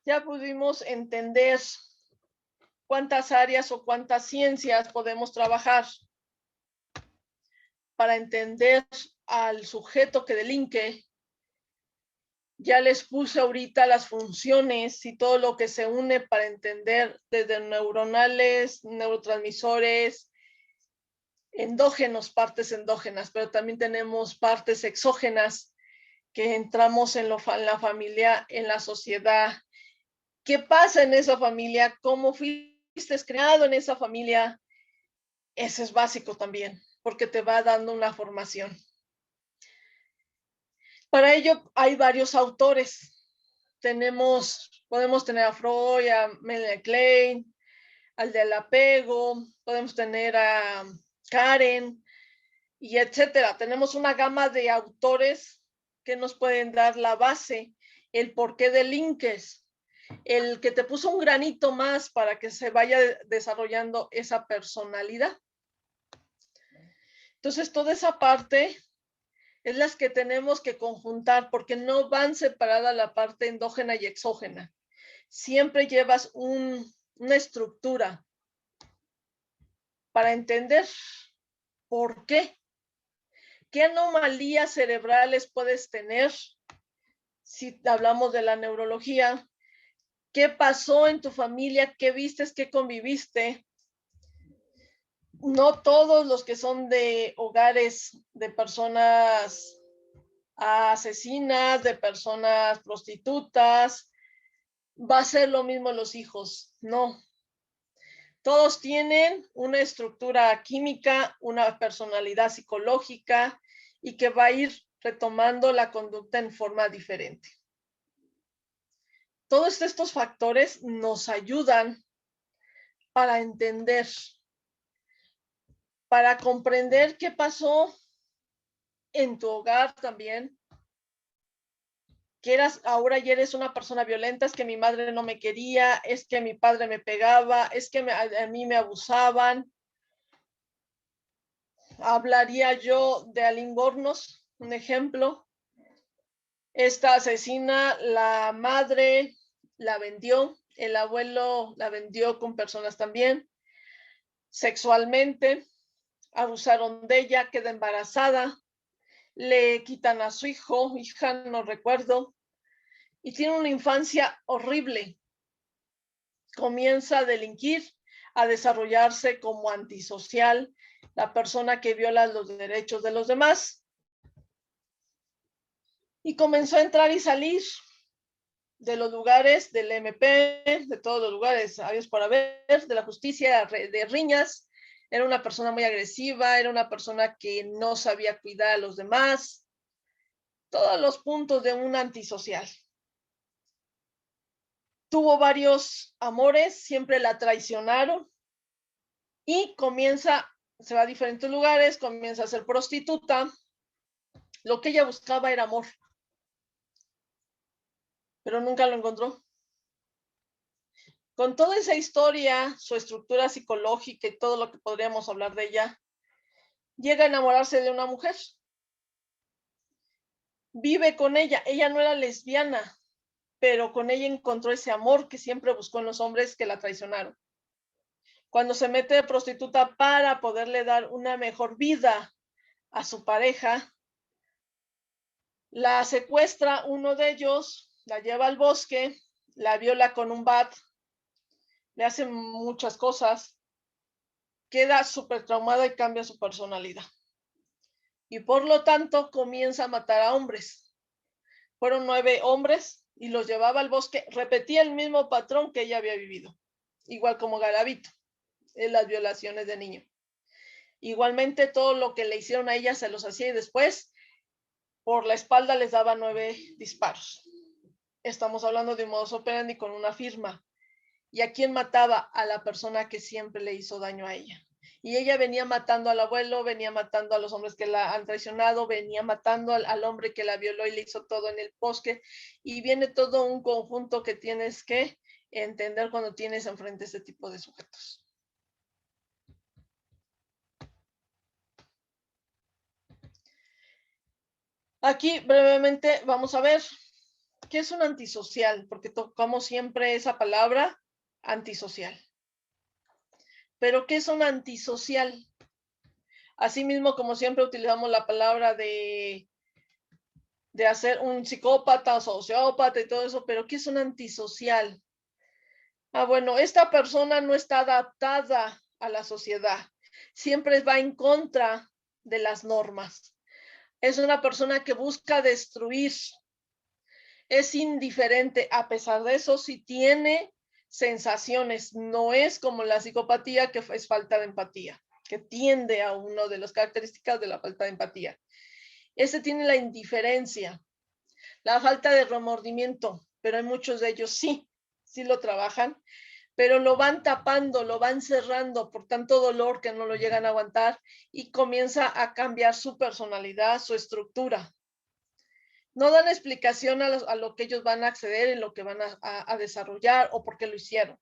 Ya pudimos entender cuántas áreas o cuántas ciencias podemos trabajar para entender al sujeto que delinque. Ya les puse ahorita las funciones y todo lo que se une para entender desde neuronales, neurotransmisores, endógenos, partes endógenas, pero también tenemos partes exógenas que entramos en la familia, en la sociedad. ¿Qué pasa en esa familia? ¿Cómo fuiste creado en esa familia? Eso es básico también, porque te va dando una formación. Para ello hay varios autores. Podemos tener a Freud, a Melanie Klein, al del apego, podemos tener a Karen, y etcétera. Tenemos una gama de autores que nos pueden dar la base, el por qué delinques. el que te puso un granito más para que se vaya desarrollando esa personalidad. Entonces, toda esa parte es las que tenemos que conjuntar porque no van separada la parte endógena y exógena. Siempre llevas una estructura para entender por qué. ¿Qué anomalías cerebrales puedes tener? Si hablamos de la neurología, ¿qué pasó en tu familia? ¿Qué vistes? ¿Qué conviviste? No todos los que son de hogares de personas asesinas, de personas prostitutas, va a ser lo mismo los hijos. No. Todos tienen una estructura química, una personalidad psicológica y que va a ir retomando la conducta en forma diferente. Todos estos factores nos ayudan para entender, para comprender qué pasó en tu hogar también, que ahora ya eres una persona violenta, es que mi madre no me quería, es que mi padre me pegaba, es que a mí me abusaban. Hablaría yo de Alinbornos, un ejemplo. Esta asesina, la madre la vendió, el abuelo la vendió con personas también, sexualmente, abusaron de ella, queda embarazada, le quitan a su hijo, hija, no recuerdo, y tiene una infancia horrible. Comienza a delinquir, a desarrollarse como antisocial, la persona que viola los derechos de los demás. Y comenzó a entrar y salir de los lugares del MP, de todos los lugares habidos por haber, de la justicia, de riñas. Era una persona muy agresiva, era una persona que no sabía cuidar a los demás. Todos los puntos de un antisocial. Tuvo varios amores, siempre la traicionaron y se va a diferentes lugares, comienza a ser prostituta. Lo que ella buscaba era amor, pero nunca lo encontró. Con toda esa historia, su estructura psicológica y todo lo que podríamos hablar de ella, llega a enamorarse de una mujer. Vive con ella. Ella no era lesbiana, pero con ella encontró ese amor que siempre buscó en los hombres que la traicionaron. Cuando se mete de prostituta para poderle dar una mejor vida a su pareja, la secuestra uno de ellos, la lleva al bosque, la viola con un bat, le hace muchas cosas, queda súper traumada y cambia su personalidad. Y por lo tanto comienza a matar a hombres. Fueron 9 hombres y los llevaba al bosque, repetía el mismo patrón que ella había vivido, igual como Garavito, en las violaciones de niño. Igualmente todo lo que le hicieron a ella se los hacía y después por la espalda les daba 9 disparos. Estamos hablando de un modus operandi con una firma. ¿Y a quién mataba? A la persona que siempre le hizo daño a ella. Y ella venía matando al abuelo, venía matando a los hombres que la han traicionado, venía matando al hombre que la violó y le hizo todo en el bosque. Y viene todo un conjunto que tienes que entender cuando tienes enfrente este tipo de sujetos. Aquí brevemente vamos a ver qué es un antisocial, porque tocamos siempre esa palabra, antisocial. Pero ¿qué es un antisocial? Asimismo, como siempre utilizamos la palabra de hacer un psicópata, sociópata y todo eso, pero ¿qué es un antisocial? Bueno, esta persona no está adaptada a la sociedad, siempre va en contra de las normas. Es una persona que busca destruir, es indiferente, a pesar de eso, sí tiene sensaciones, no es como la psicopatía que es falta de empatía, que tiende a una de las características de la falta de empatía. Ese tiene la indiferencia, la falta de remordimiento, pero hay muchos de ellos sí lo trabajan, pero lo van tapando, lo van cerrando por tanto dolor que no lo llegan a aguantar y comienza a cambiar su personalidad, su estructura. No dan explicación a lo que ellos van a acceder, en lo que van a desarrollar o por qué lo hicieron.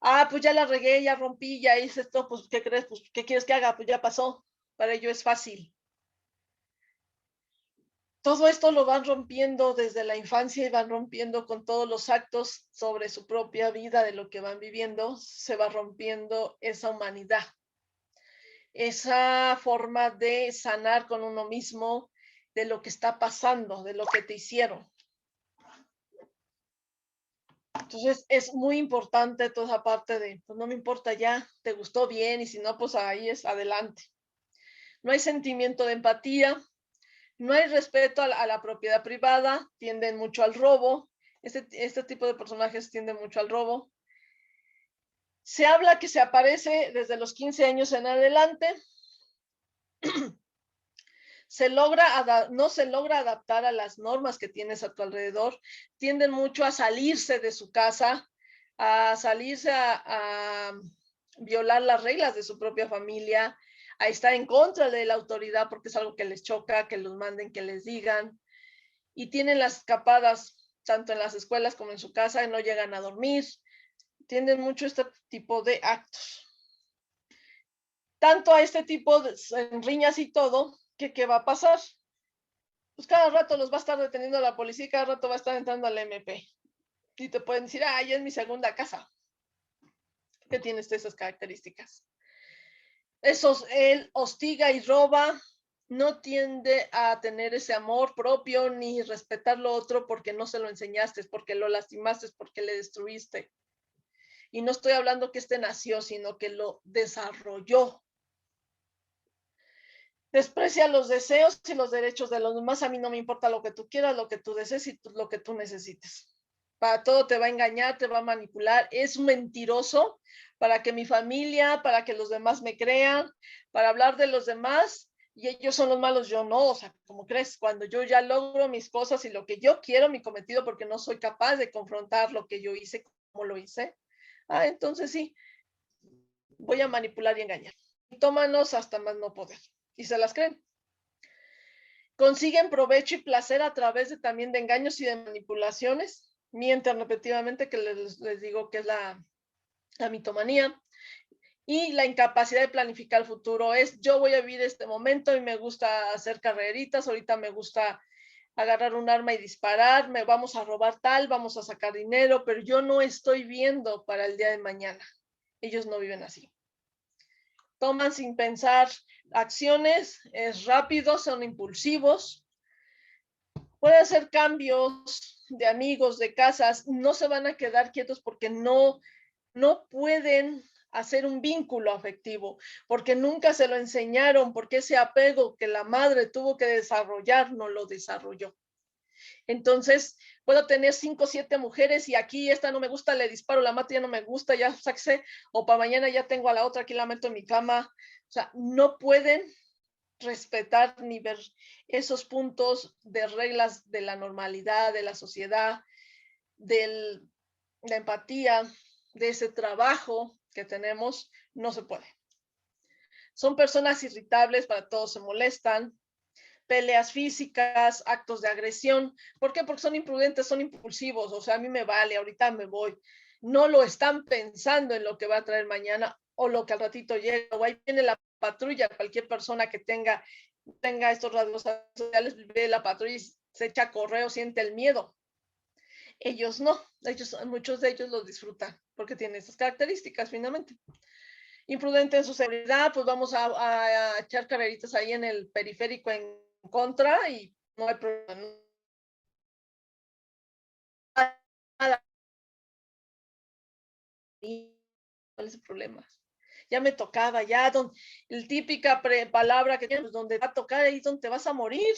Ah, pues ya la regué, ya rompí, ya hice esto, pues ¿qué crees? Pues ¿qué quieres que haga? Pues ya pasó. Para ello es fácil. Todo esto lo van rompiendo desde la infancia y van rompiendo con todos los actos sobre su propia vida, de lo que van viviendo, se va rompiendo esa humanidad, esa forma de sanar con uno mismo de lo que está pasando, de lo que te hicieron. Entonces es muy importante toda esa parte de, pues no me importa ya, te gustó bien y si no, pues ahí es adelante. No hay sentimiento de empatía, no hay respeto a la propiedad privada, tienden mucho al robo. Este tipo de personajes tienden mucho al robo. Se habla que se aparece desde los 15 años en adelante. No se logra adaptar a las normas que tienes a tu alrededor. Tienden mucho a salirse de su casa, a salirse a violar las reglas de su propia familia, a estar en contra de la autoridad porque es algo que les choca, que los manden, que les digan. Y tienen las escapadas tanto en las escuelas como en su casa y no llegan a dormir. Tienden mucho este tipo de actos. Tanto a este tipo de riñas y todo, que ¿qué va a pasar? Pues cada rato los va a estar deteniendo la policía y cada rato va a estar entrando al MP. Y te pueden decir, ah, ya es mi segunda casa, que tiene esas características. Él hostiga y roba, no tiende a tener ese amor propio ni respetar lo otro porque no se lo enseñaste, porque lo lastimaste, porque le destruiste. Y no estoy hablando que este nació, sino que lo desarrolló. Desprecia los deseos y los derechos de los demás. A mí no me importa lo que tú quieras, lo que tú desees y lo que tú necesites. Para todo te va a engañar, te va a manipular. Es un mentiroso para que mi familia, para que los demás me crean, para hablar de los demás y ellos son los malos, yo no. O sea, ¿cómo crees? Cuando yo ya logro mis cosas y lo que yo quiero, mi cometido, porque no soy capaz de confrontar lo que yo hice, como lo hice, entonces sí, voy a manipular y engañar. Tómanos hasta más no poder. Y se las creen. Consiguen provecho y placer a través de también de engaños y de manipulaciones. Mienten repetitivamente, que les digo que es la mitomanía. Y la incapacidad de planificar el futuro es, yo voy a vivir este momento y me gusta hacer carreritas, ahorita me gusta agarrar un arma y disparar, me vamos a robar tal, vamos a sacar dinero, pero yo no estoy viendo para el día de mañana. Ellos no viven así. Toman sin pensar acciones, es rápido, son impulsivos, pueden hacer cambios de amigos, de casas, no se van a quedar quietos porque no pueden hacer un vínculo afectivo, porque nunca se lo enseñaron, porque ese apego que la madre tuvo que desarrollar no lo desarrolló. Entonces, puedo tener 5 o 7 mujeres y aquí esta no me gusta, le disparo, la mato, ya no me gusta, ya saqué, o para mañana ya tengo a la otra, aquí la meto en mi cama. O sea, no pueden respetar ni ver esos puntos de reglas de la normalidad, de la sociedad, de la empatía, de ese trabajo que tenemos, no se puede. Son personas irritables, para todos se molestan, peleas físicas, actos de agresión. ¿Por qué? Porque son imprudentes, son impulsivos. O sea, a mí me vale, ahorita me voy. No lo están pensando en lo que va a traer mañana o lo que al ratito llega. O ahí viene la patrulla. Cualquier persona que tenga estos rasgos sociales, ve la patrulla y se echa a correr o siente el miedo. Ellos no, muchos de ellos lo disfrutan porque tienen estas características finalmente. Imprudente en su seguridad, pues vamos a echar carreritas ahí en el periférico en contra y no hay problema. Nada. ¿Cuál es el problema? Ya me tocaba, ya, el típica palabra que tienes, pues donde va a tocar, ahí donde te vas a morir.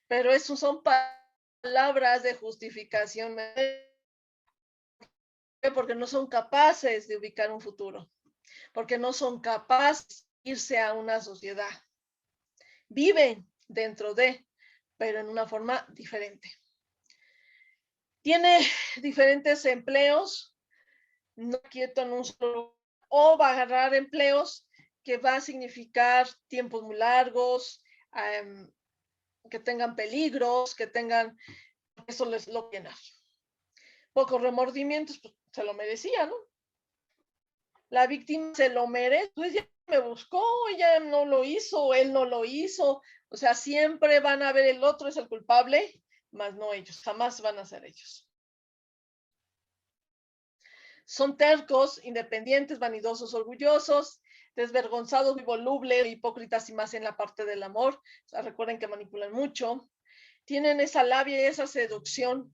Pero eso son palabras de justificación, porque no son capaces de ubicar un futuro, porque no son capaces de irse a una sociedad. Viven dentro de, pero en una forma diferente. Tiene diferentes empleos, no quieto en un solo, o va a agarrar empleos que va a significar tiempos muy largos, que tengan peligros, que tengan, eso les lo llena. Pocos remordimientos, pues se lo merecía, ¿no? La víctima se lo merece, pues ya me buscó, ella no lo hizo, él no lo hizo, o sea, siempre van a ver el otro es el culpable, más no ellos, jamás van a ser ellos. Son tercos, independientes, vanidosos, orgullosos, desvergonzados y volubles, hipócritas y más en la parte del amor. O sea, recuerden que manipulan mucho. Tienen esa labia y esa seducción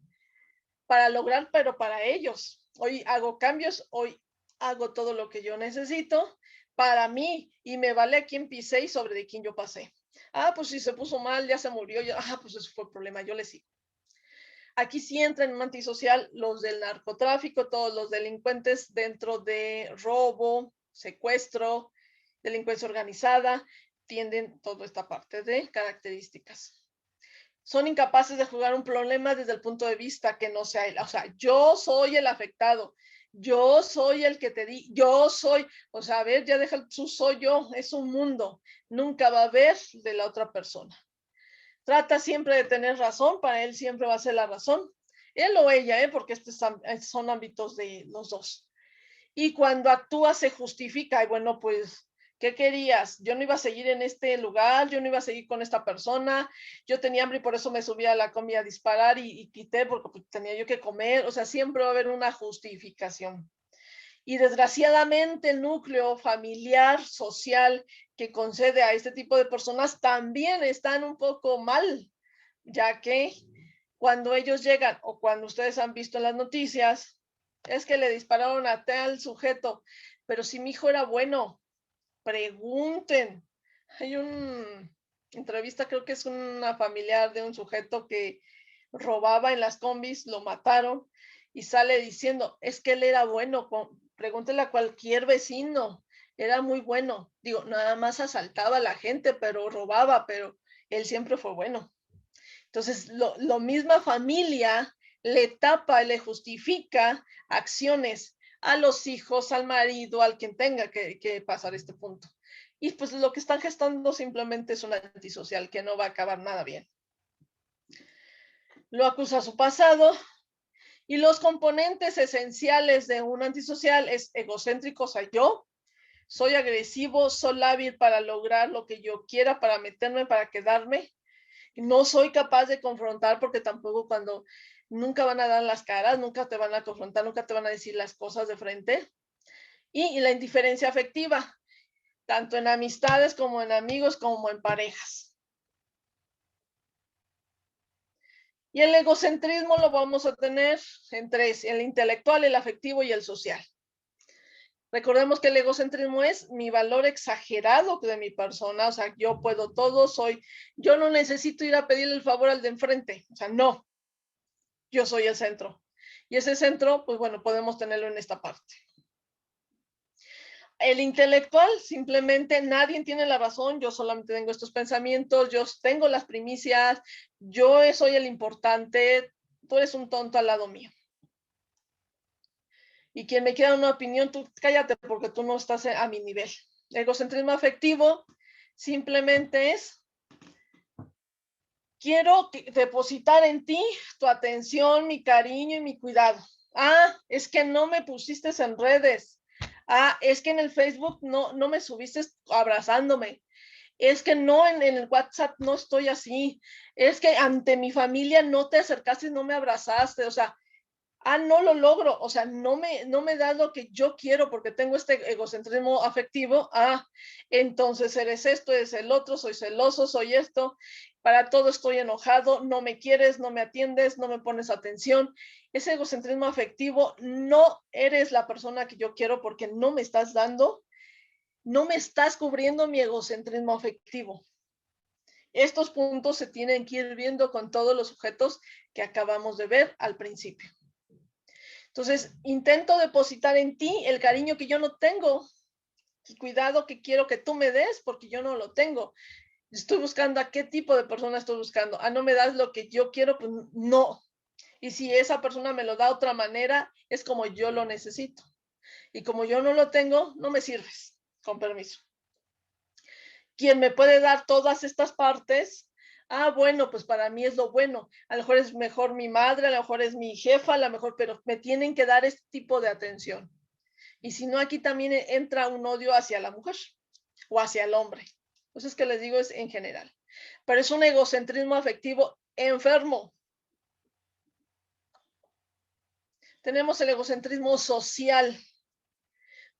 para lograr, pero para ellos. Hoy hago cambios, hoy hago todo lo que yo necesito para mí y me vale a quién pisé y sobre de quién yo pasé. Ah, pues si se puso mal, ya se murió, ya, pues eso fue el problema, yo le sigo. Aquí sí entran en un antisocial los del narcotráfico, todos los delincuentes dentro de robo, secuestro, delincuencia organizada, tienden toda esta parte de características. Son incapaces de jugar un problema desde el punto de vista que no sea él. O sea, yo soy el afectado, yo soy el que te di, yo soy, o sea, a ver, ya deja el su soy yo, es un mundo, nunca va a haber de la otra persona. Trata siempre de tener razón, para él siempre va a ser la razón, él o ella, porque estos son ámbitos de los dos. Y cuando actúa se justifica, y bueno, pues, ¿qué querías? Yo no iba a seguir en este lugar, yo no iba a seguir con esta persona, yo tenía hambre y por eso me subí a la combi a disparar y quité porque pues, tenía yo que comer, o sea, siempre va a haber una justificación. Y desgraciadamente el núcleo familiar, social que concede a este tipo de personas también están un poco mal, ya que cuando ellos llegan o cuando ustedes han visto en las noticias, es que le dispararon a tal sujeto, pero si mi hijo era bueno, pregunten. Hay una entrevista, creo que es una familiar de un sujeto que robaba en las combis, lo mataron y sale diciendo, es que él era bueno, pregúntele a cualquier vecino, era muy bueno. Digo, nada más asaltaba a la gente, pero robaba, pero él siempre fue bueno. Entonces, lo misma familia le tapa, le justifica acciones a los hijos, al marido, al quien tenga que pasar este punto. Y pues lo que están gestando simplemente es un antisocial que no va a acabar nada bien. Lo acusa a su pasado y los componentes esenciales de un antisocial es egocéntrico, o sea, yo soy agresivo, soy hábil para lograr lo que yo quiera, para meterme, para quedarme. No soy capaz de confrontar porque tampoco cuando nunca van a dar las caras, nunca te van a confrontar, nunca te van a decir las cosas de frente. Y la indiferencia afectiva, tanto en amistades como en amigos, como en parejas. Y el egocentrismo lo vamos a tener en tres, el intelectual, el afectivo y el social. Recordemos que el egocentrismo es mi valor exagerado de mi persona, o sea, yo puedo todo, yo no necesito ir a pedirle el favor al de enfrente, o sea, no, yo soy el centro. Y ese centro, pues bueno, podemos tenerlo en esta parte. El intelectual, simplemente nadie tiene la razón, yo solamente tengo estos pensamientos, yo tengo las primicias, yo soy el importante, tú eres un tonto al lado mío. Y quien me quiera una opinión, tú cállate porque tú no estás a mi nivel. El egocentrismo afectivo simplemente es, quiero depositar en ti tu atención, mi cariño y mi cuidado. Ah, es que no me pusiste en redes. Ah, es que en el Facebook no me subiste abrazándome. Es que no, en el WhatsApp no estoy así. Es que ante mi familia no te acercaste y no me abrazaste. O sea, no lo logro, o sea, no me da lo que yo quiero porque tengo este egocentrismo afectivo, entonces eres esto, eres el otro, soy celoso, soy esto, para todo estoy enojado, no me quieres, no me atiendes, no me pones atención. Ese egocentrismo afectivo, no eres la persona que yo quiero porque no me estás dando, no me estás cubriendo mi egocentrismo afectivo. Estos puntos se tienen que ir viendo con todos los sujetos que acabamos de ver al principio. Entonces, intento depositar en ti el cariño que yo no tengo, el cuidado que quiero que tú me des, porque yo no lo tengo. Estoy buscando a qué tipo de persona estoy buscando. No me das lo que yo quiero, pues no. Y si esa persona me lo da de otra manera, es como yo lo necesito. Y como yo no lo tengo, no me sirves, con permiso. Quien me puede dar todas estas partes, Ah, bueno, pues para mí es lo bueno. A lo mejor es mejor mi madre, a lo mejor es mi jefa, a lo mejor, pero me tienen que dar este tipo de atención. Y si no, aquí también entra un odio hacia la mujer o hacia el hombre. Entonces, que les digo es en general. Pero es un egocentrismo afectivo enfermo. Tenemos el egocentrismo social.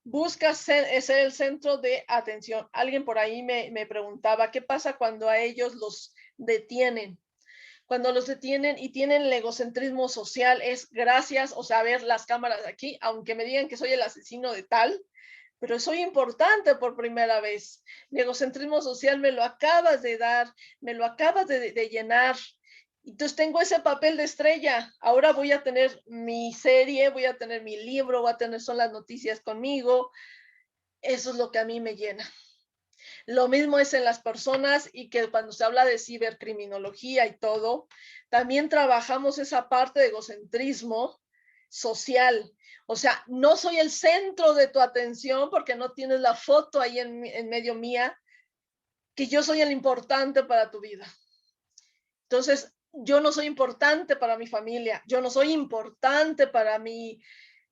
Busca ser el centro de atención. Alguien por ahí me preguntaba, ¿qué pasa cuando a ellos los detienen? Cuando los detienen y tienen el egocentrismo social, es gracias, o sea, ver las cámaras aquí, aunque me digan que soy el asesino de tal, pero soy importante por primera vez. Mi egocentrismo social me lo acabas de dar, me lo acabas de llenar. Entonces tengo ese papel de estrella. Ahora voy a tener mi serie, voy a tener mi libro, voy a tener son las noticias conmigo. Eso es lo que a mí me llena. Lo mismo es en las personas y que cuando se habla de cibercriminología y todo, también trabajamos esa parte de egocentrismo social. O sea, no soy el centro de tu atención porque no tienes la foto ahí en medio mía, que yo soy el importante para tu vida. Entonces, yo no soy importante para mi familia, yo no soy importante para mi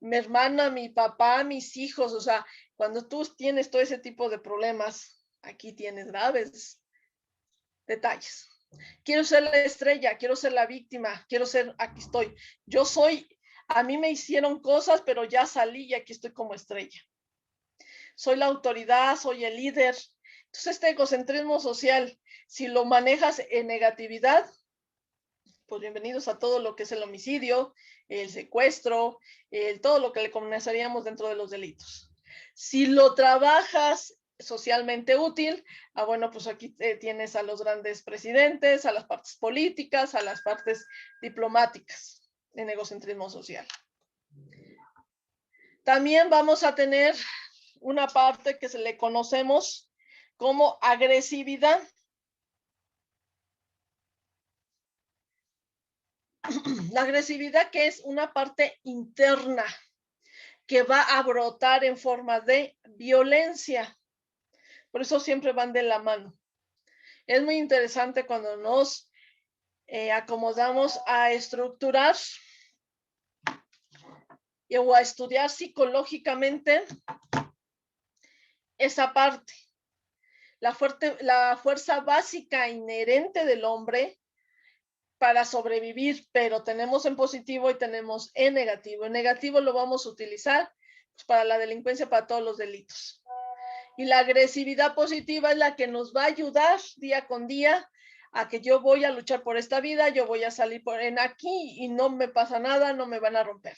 hermana, mi papá, mis hijos. O sea, cuando tú tienes todo ese tipo de problemas, aquí tienes graves detalles. Quiero ser la estrella, quiero ser la víctima, quiero ser, aquí estoy. Yo soy, a mí me hicieron cosas, pero ya salí y aquí estoy como estrella. Soy la autoridad, soy el líder. Entonces, este egocentrismo social, si lo manejas en negatividad, pues bienvenidos a todo lo que es el homicidio, el secuestro, todo lo que le comenzaríamos dentro de los delitos. Si lo trabajas socialmente útil, bueno, pues aquí tienes a los grandes presidentes, a las partes políticas, a las partes diplomáticas en egocentrismo social. También vamos a tener una parte que se le conocemos como agresividad. La agresividad, que es una parte interna que va a brotar en forma de violencia. Por eso siempre van de la mano. Es muy interesante cuando nos acomodamos a estructurar o a estudiar psicológicamente esa parte. La fuerza básica inherente del hombre para sobrevivir, pero tenemos en positivo y tenemos en negativo. En negativo lo vamos a utilizar pues, para la delincuencia, para todos los delitos. Y la agresividad positiva es la que nos va a ayudar día con día a que yo voy a luchar por esta vida, yo voy a salir por en aquí y no me pasa nada, no me van a romper.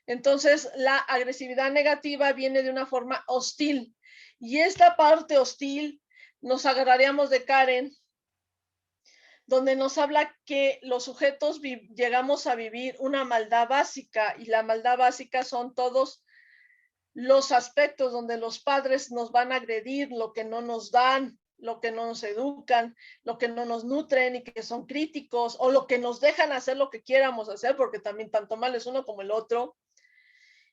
Entonces, la agresividad negativa viene de una forma hostil. Y esta parte hostil nos agarraríamos de Karen, donde nos habla que los sujetos llegamos a vivir una maldad básica, y la maldad básica son todos los aspectos donde los padres nos van a agredir, lo que no nos dan, lo que no nos educan, lo que no nos nutren y que son críticos, o lo que nos dejan hacer lo que quieramos hacer, porque también tanto mal es uno como el otro,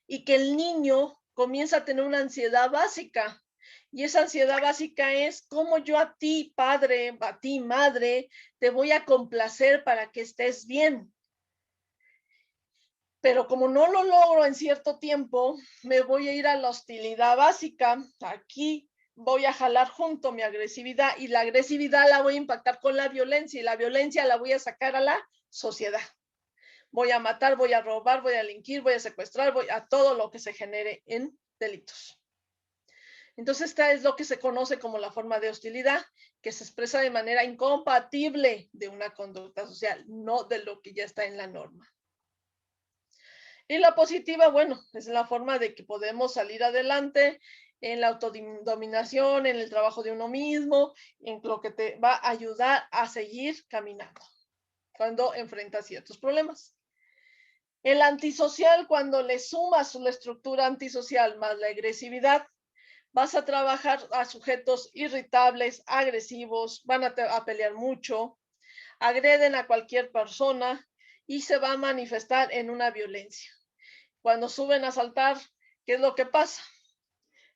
y que el niño comienza a tener una ansiedad básica. Y esa ansiedad básica es cómo yo a ti, padre, a ti, madre, te voy a complacer para que estés bien. Pero como no lo logro en cierto tiempo, me voy a ir a la hostilidad básica. Aquí voy a jalar junto mi agresividad, y la agresividad la voy a impactar con la violencia, y la violencia la voy a sacar a la sociedad. Voy a matar, voy a robar, voy a delinquir, voy a secuestrar, voy a todo lo que se genere en delitos. Entonces, esta es lo que se conoce como la forma de hostilidad, que se expresa de manera incompatible de una conducta social, no de lo que ya está en la norma. Y la positiva, bueno, es la forma de que podemos salir adelante en la autodominación, en el trabajo de uno mismo, en lo que te va a ayudar a seguir caminando cuando enfrentas ciertos problemas. El antisocial, cuando le sumas la estructura antisocial más la agresividad, vas a trabajar a sujetos irritables, agresivos, van a pelear mucho, agreden a cualquier persona y se va a manifestar en una violencia. Cuando suben a saltar, ¿qué es lo que pasa?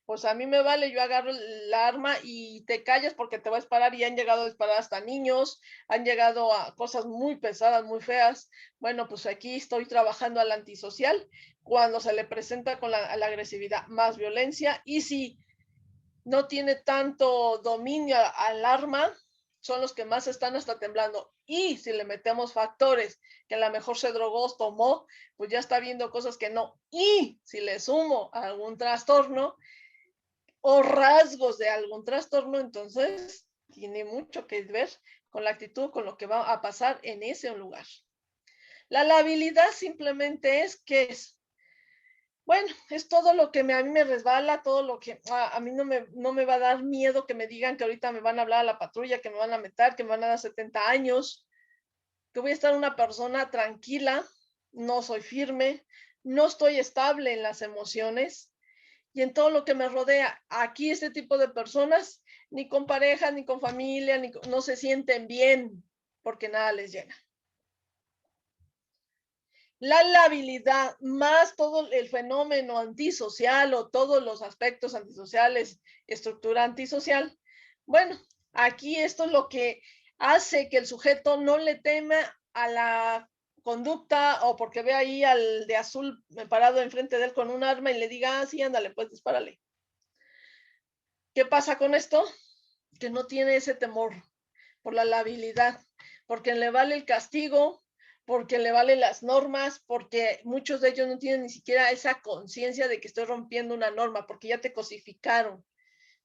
pues a mí me vale, yo agarro el arma y te callas porque te va a disparar, y han llegado a disparar hasta niños, han llegado a cosas muy pesadas, muy feas. Bueno, pues aquí estoy trabajando al antisocial cuando se le presenta con la agresividad, más violencia, y si no tiene tanto dominio al arma, son los que más están hasta temblando. Y si le metemos factores que a lo mejor se drogó, tomó, pues ya está viendo cosas que no. Y si le sumo algún trastorno o rasgos de algún trastorno, entonces tiene mucho que ver con la actitud, con lo que va a pasar en ese lugar. La labilidad simplemente es que es, bueno, es todo lo que a mí me resbala, todo lo que a mí no me va a dar miedo que me digan que ahorita me van a hablar a la patrulla, que me van a meter, que me van a dar 70 años, que voy a estar una persona tranquila, no soy firme, no estoy estable en las emociones y en todo lo que me rodea. Aquí este tipo de personas, ni con pareja, ni con familia, no se sienten bien porque nada les llena. La labilidad más todo el fenómeno antisocial o todos los aspectos antisociales, estructura antisocial. Bueno, aquí esto es lo que hace que el sujeto no le tema a la conducta, o porque ve ahí al de azul parado enfrente de él con un arma y le diga, sí, ándale, pues dispárale. ¿Qué pasa con esto? Que no tiene ese temor por la labilidad, porque le vale el castigo, porque le valen las normas, porque muchos de ellos no tienen ni siquiera esa conciencia de que estoy rompiendo una norma, porque ya te cosificaron.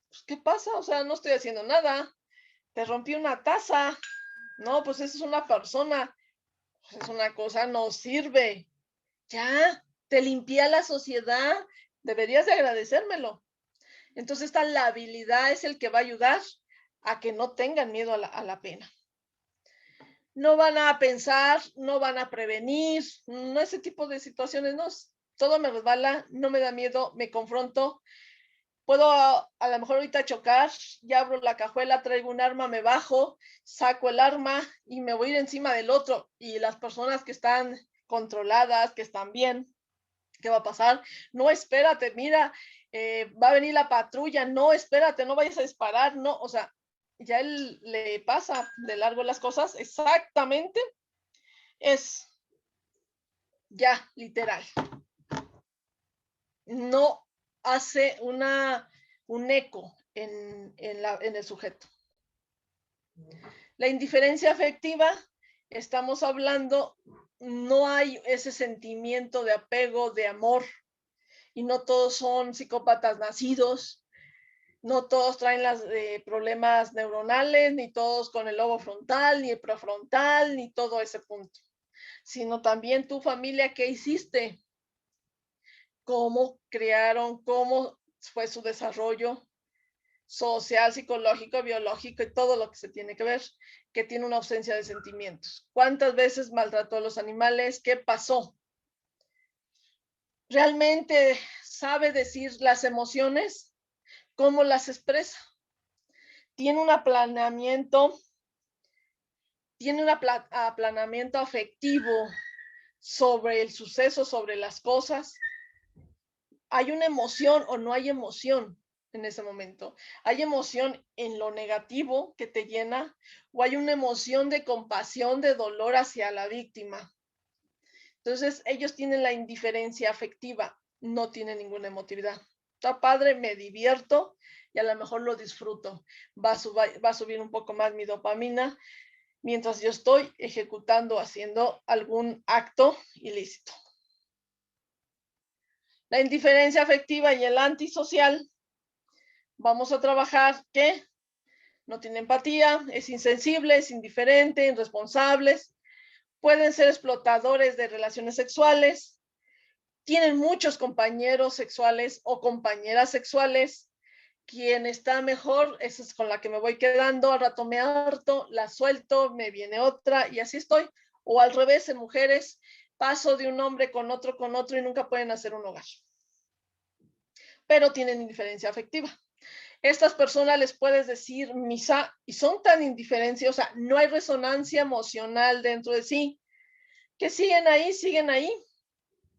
Pues, ¿qué pasa? O sea, no estoy haciendo nada. Te rompí una taza. No, pues esa es una persona. Pues es una cosa, no sirve. Ya, te limpié la sociedad. Deberías de agradecérmelo. Entonces, esta labilidad es el que va a ayudar a que no tengan miedo a la pena. No van a pensar, no van a prevenir, no ese tipo de situaciones, no, todo me resbala, no me da miedo, me confronto, puedo a lo mejor ahorita chocar, ya abro la cajuela, traigo un arma, me bajo, saco el arma y me voy a ir encima del otro, y las personas que están controladas, que están bien, ¿qué va a pasar? No, espérate, mira, va a venir la patrulla, no, espérate, no vayas a disparar, no, o sea, ya él le pasa de largo las cosas, exactamente, es ya literal. No hace un eco en el sujeto. La indiferencia afectiva, estamos hablando, no hay ese sentimiento de apego, de amor, y no todos son psicópatas nacidos, no todos traen los problemas neuronales, ni todos con el lobo frontal, ni el prefrontal, ni todo ese punto, sino también tu familia, ¿qué hiciste? ¿Cómo crearon? ¿Cómo fue su desarrollo social, psicológico, biológico y todo lo que se tiene que ver, que tiene una ausencia de sentimientos? ¿Cuántas veces maltrató a los animales? ¿Qué pasó? ¿Realmente sabe decir las emociones? ¿Cómo las expresa? Tiene un aplanamiento afectivo sobre el suceso, sobre las cosas. ¿Hay una emoción o no hay emoción en ese momento? ¿Hay emoción en lo negativo que te llena, o hay una emoción de compasión, de dolor hacia la víctima? Entonces ellos tienen la indiferencia afectiva, no tienen ninguna emotividad. Está padre, me divierto y a lo mejor lo disfruto. Va a subir un poco más mi dopamina mientras yo estoy ejecutando, haciendo algún acto ilícito. La indiferencia afectiva y el antisocial, vamos a trabajar que no tiene empatía, es insensible, es indiferente, irresponsables, pueden ser explotadores de relaciones sexuales, tienen muchos compañeros sexuales o compañeras sexuales. Quien está mejor, esa es con la que me voy quedando, al rato me harto, la suelto, me viene otra y así estoy. O al revés, en mujeres, paso de un hombre con otro y nunca pueden hacer un hogar. Pero tienen indiferencia afectiva. Estas personas les puedes decir misa y son tan indiferentes, o sea, no hay resonancia emocional dentro de sí, que siguen ahí,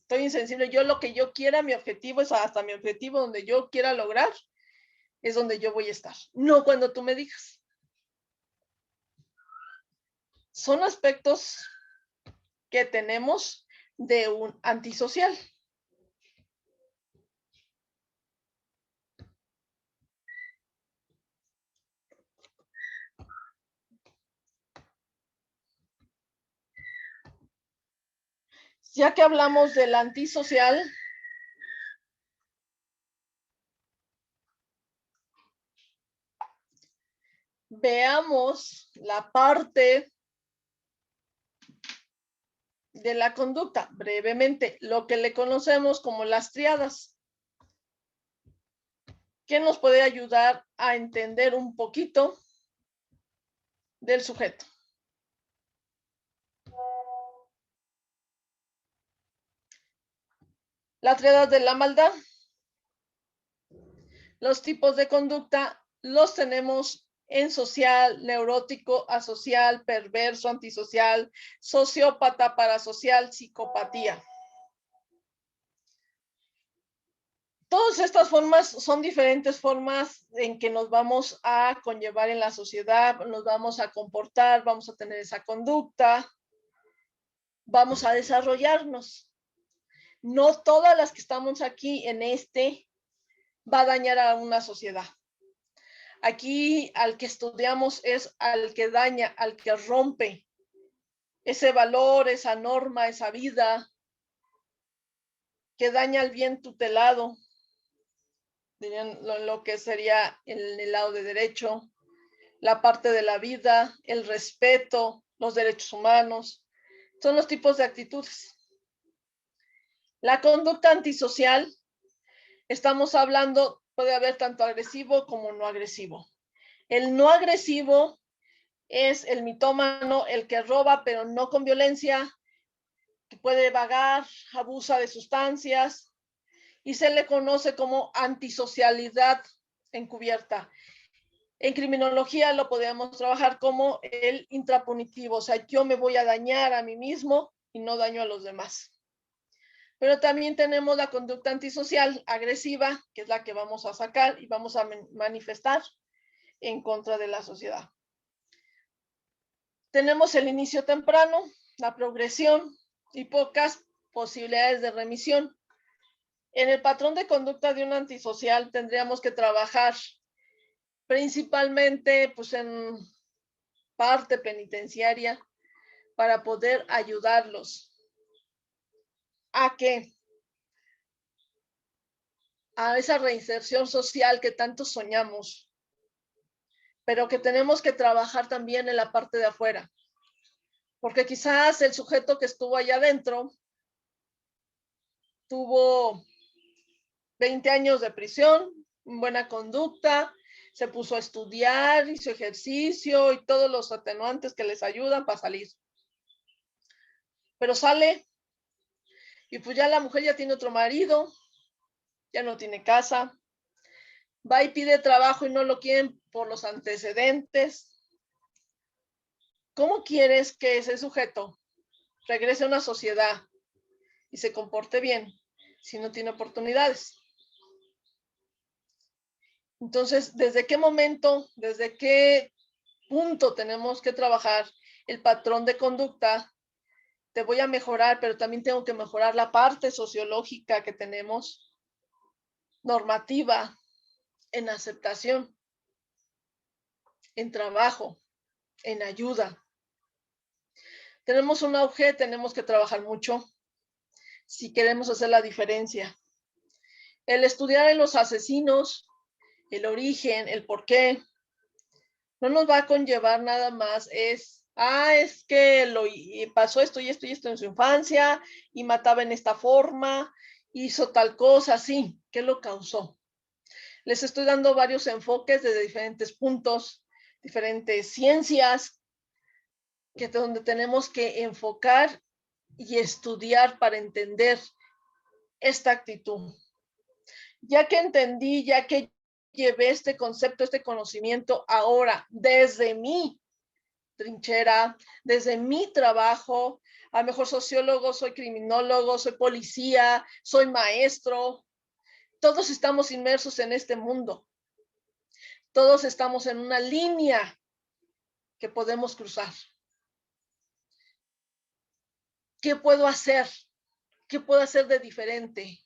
estoy insensible. Yo lo que yo quiera, mi objetivo es hasta mi objetivo donde yo quiera lograr, es donde yo voy a estar. No cuando tú me digas. Son aspectos que tenemos de un antisocial. Ya que hablamos del antisocial, veamos la parte de la conducta, brevemente, lo que le conocemos como las triadas, que nos puede ayudar a entender un poquito del sujeto. La triada de la maldad. Los tipos de conducta los tenemos en social, neurótico, asocial, perverso, antisocial, sociópata, parasocial, psicopatía. Todas estas formas son diferentes formas en que nos vamos a conllevar en la sociedad, nos vamos a comportar, vamos a tener esa conducta, vamos a desarrollarnos. No todas las que estamos aquí en va a dañar a una sociedad. Aquí al que estudiamos es al que daña, al que rompe ese valor, esa norma, esa vida, que daña al bien tutelado, dirían lo que sería el lado de derecho, la parte de la vida, el respeto, los derechos humanos, son los tipos de actitudes. La conducta antisocial, estamos hablando, puede haber tanto agresivo como no agresivo. El no agresivo es el mitómano, el que roba, pero no con violencia, que puede vagar, abusa de sustancias, y se le conoce como antisocialidad encubierta. En criminología lo podemos trabajar como el intrapunitivo, o sea, yo me voy a dañar a mí mismo y no daño a los demás. Pero también tenemos la conducta antisocial agresiva, que es la que vamos a sacar y vamos a manifestar en contra de la sociedad. Tenemos el inicio temprano, la progresión y pocas posibilidades de remisión. En el patrón de conducta de un antisocial tendríamos que trabajar principalmente pues, en parte penitenciaria para poder ayudarlos a que a esa reinserción social que tanto soñamos, pero que tenemos que trabajar también en la parte de afuera, porque quizás el sujeto que estuvo allá adentro tuvo 20 años de prisión, buena conducta, se puso a estudiar, hizo ejercicio y todos los atenuantes que les ayudan para salir. Pero sale y pues ya la mujer ya tiene otro marido, ya no tiene casa, va y pide trabajo y no lo quieren por los antecedentes. ¿Cómo quieres que ese sujeto regrese a una sociedad y se comporte bien si no tiene oportunidades? Entonces, ¿desde qué momento, desde qué punto tenemos que trabajar el patrón de conducta? Te voy a mejorar, pero también tengo que mejorar la parte sociológica que tenemos, normativa, en aceptación, en trabajo, en ayuda. Tenemos un auge, tenemos que trabajar mucho si queremos hacer la diferencia. El estudiar en los asesinos, el origen, el por qué, no nos va a conllevar nada más, es que pasó esto y esto y esto en su infancia y mataba en esta forma, hizo tal cosa, sí, ¿qué lo causó? Les estoy dando varios enfoques desde diferentes puntos, diferentes ciencias, que donde tenemos que enfocar y estudiar para entender esta actitud. Ya que entendí, ya que llevé este concepto, este conocimiento ahora desde mi trinchera, desde mi trabajo, A lo mejor sociólogo, soy criminólogo, soy policía, soy maestro. Todos estamos inmersos en este mundo. Todos estamos en una línea que podemos cruzar. ¿Qué puedo hacer? ¿Qué puedo hacer de diferente?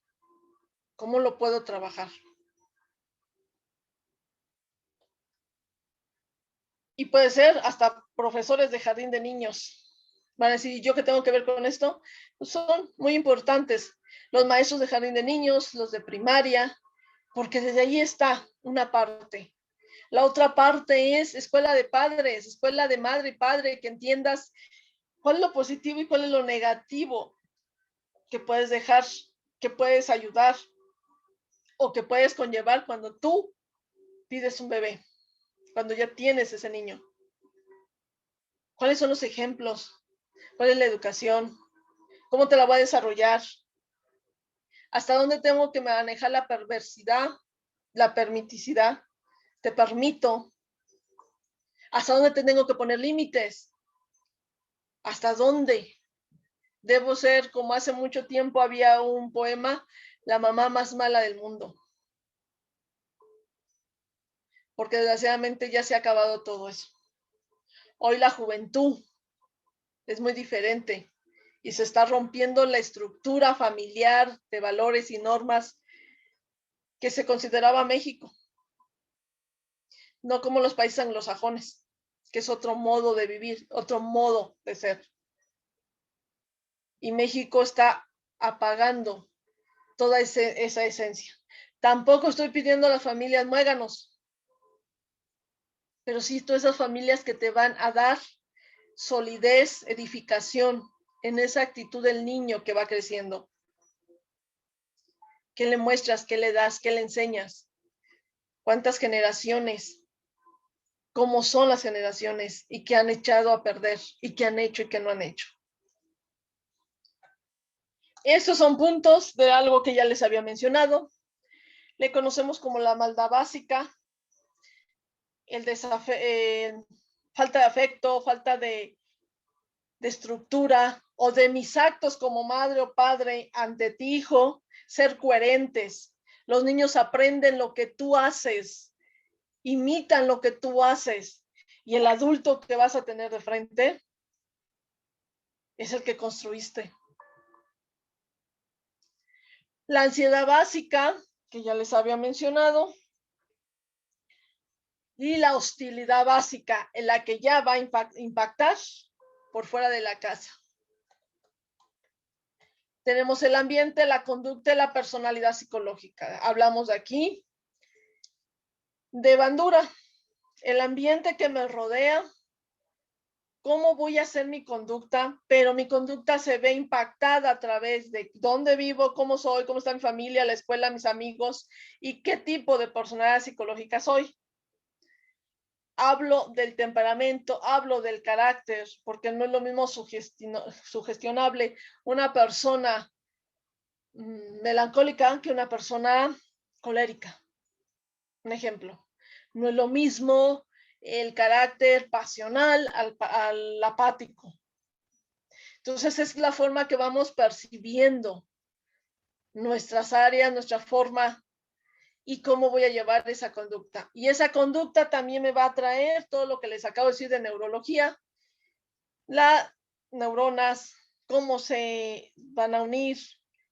¿Cómo lo puedo trabajar? Y puede ser hasta profesores de jardín de niños. Van a decir, ¿yo qué tengo que ver con esto? Pues son muy importantes. Los maestros de jardín de niños, los de primaria, porque desde ahí está una parte. La otra parte es escuela de padres, escuela de madre y padre, que entiendas cuál es lo positivo y cuál es lo negativo que puedes dejar, que puedes ayudar o que puedes conllevar cuando tú pides un bebé, cuando ya tienes ese niño. ¿Cuáles son los ejemplos? ¿Cuál es la educación? ¿Cómo te la voy a desarrollar? ¿Hasta dónde tengo que manejar la perversidad, la permiticidad? ¿Te permito? ¿Hasta dónde te tengo que poner límites? ¿Hasta dónde? Debo ser, como hace mucho tiempo había un poema, la mamá más mala del mundo. Porque desgraciadamente ya se ha acabado todo eso. Hoy la juventud es muy diferente y se está rompiendo la estructura familiar de valores y normas que se consideraba México. No como los países anglosajones, que es otro modo de vivir, otro modo de ser. Y México está apagando toda esa esencia. Tampoco estoy pidiendo a las familias muéganos, pero sí todas esas familias que te van a dar solidez, edificación en esa actitud del niño que va creciendo. ¿Qué le muestras? ¿Qué le das? ¿Qué le enseñas? ¿Cuántas generaciones? ¿Cómo son las generaciones? ¿Y qué han echado a perder? ¿Y qué han hecho y qué no han hecho? Esos son puntos de algo que ya les había mencionado. Le conocemos como la maldad básica, falta de afecto, falta de estructura o de mis actos como madre o padre ante ti, hijo, ser coherentes. Los niños aprenden lo que tú haces, imitan lo que tú haces y el adulto que vas a tener de frente es el que construiste. La ansiedad básica, que ya les había mencionado, y la hostilidad básica, en la que ya va a impactar por fuera de la casa. Tenemos el ambiente, la conducta y la personalidad psicológica. Hablamos de aquí de bandura, el ambiente que me rodea, cómo voy a hacer mi conducta, pero mi conducta se ve impactada a través de dónde vivo, cómo soy, cómo está mi familia, la escuela, mis amigos y qué tipo de personalidad psicológica soy. Hablo del temperamento, hablo del carácter, porque no es lo mismo sugestionable una persona melancólica que una persona colérica. Un ejemplo, no es lo mismo el carácter pasional al apático. Entonces es la forma que vamos percibiendo nuestras áreas, nuestra forma y cómo voy a llevar esa conducta. Y esa conducta también me va a traer todo lo que les acabo de decir de neurología, las neuronas, cómo se van a unir,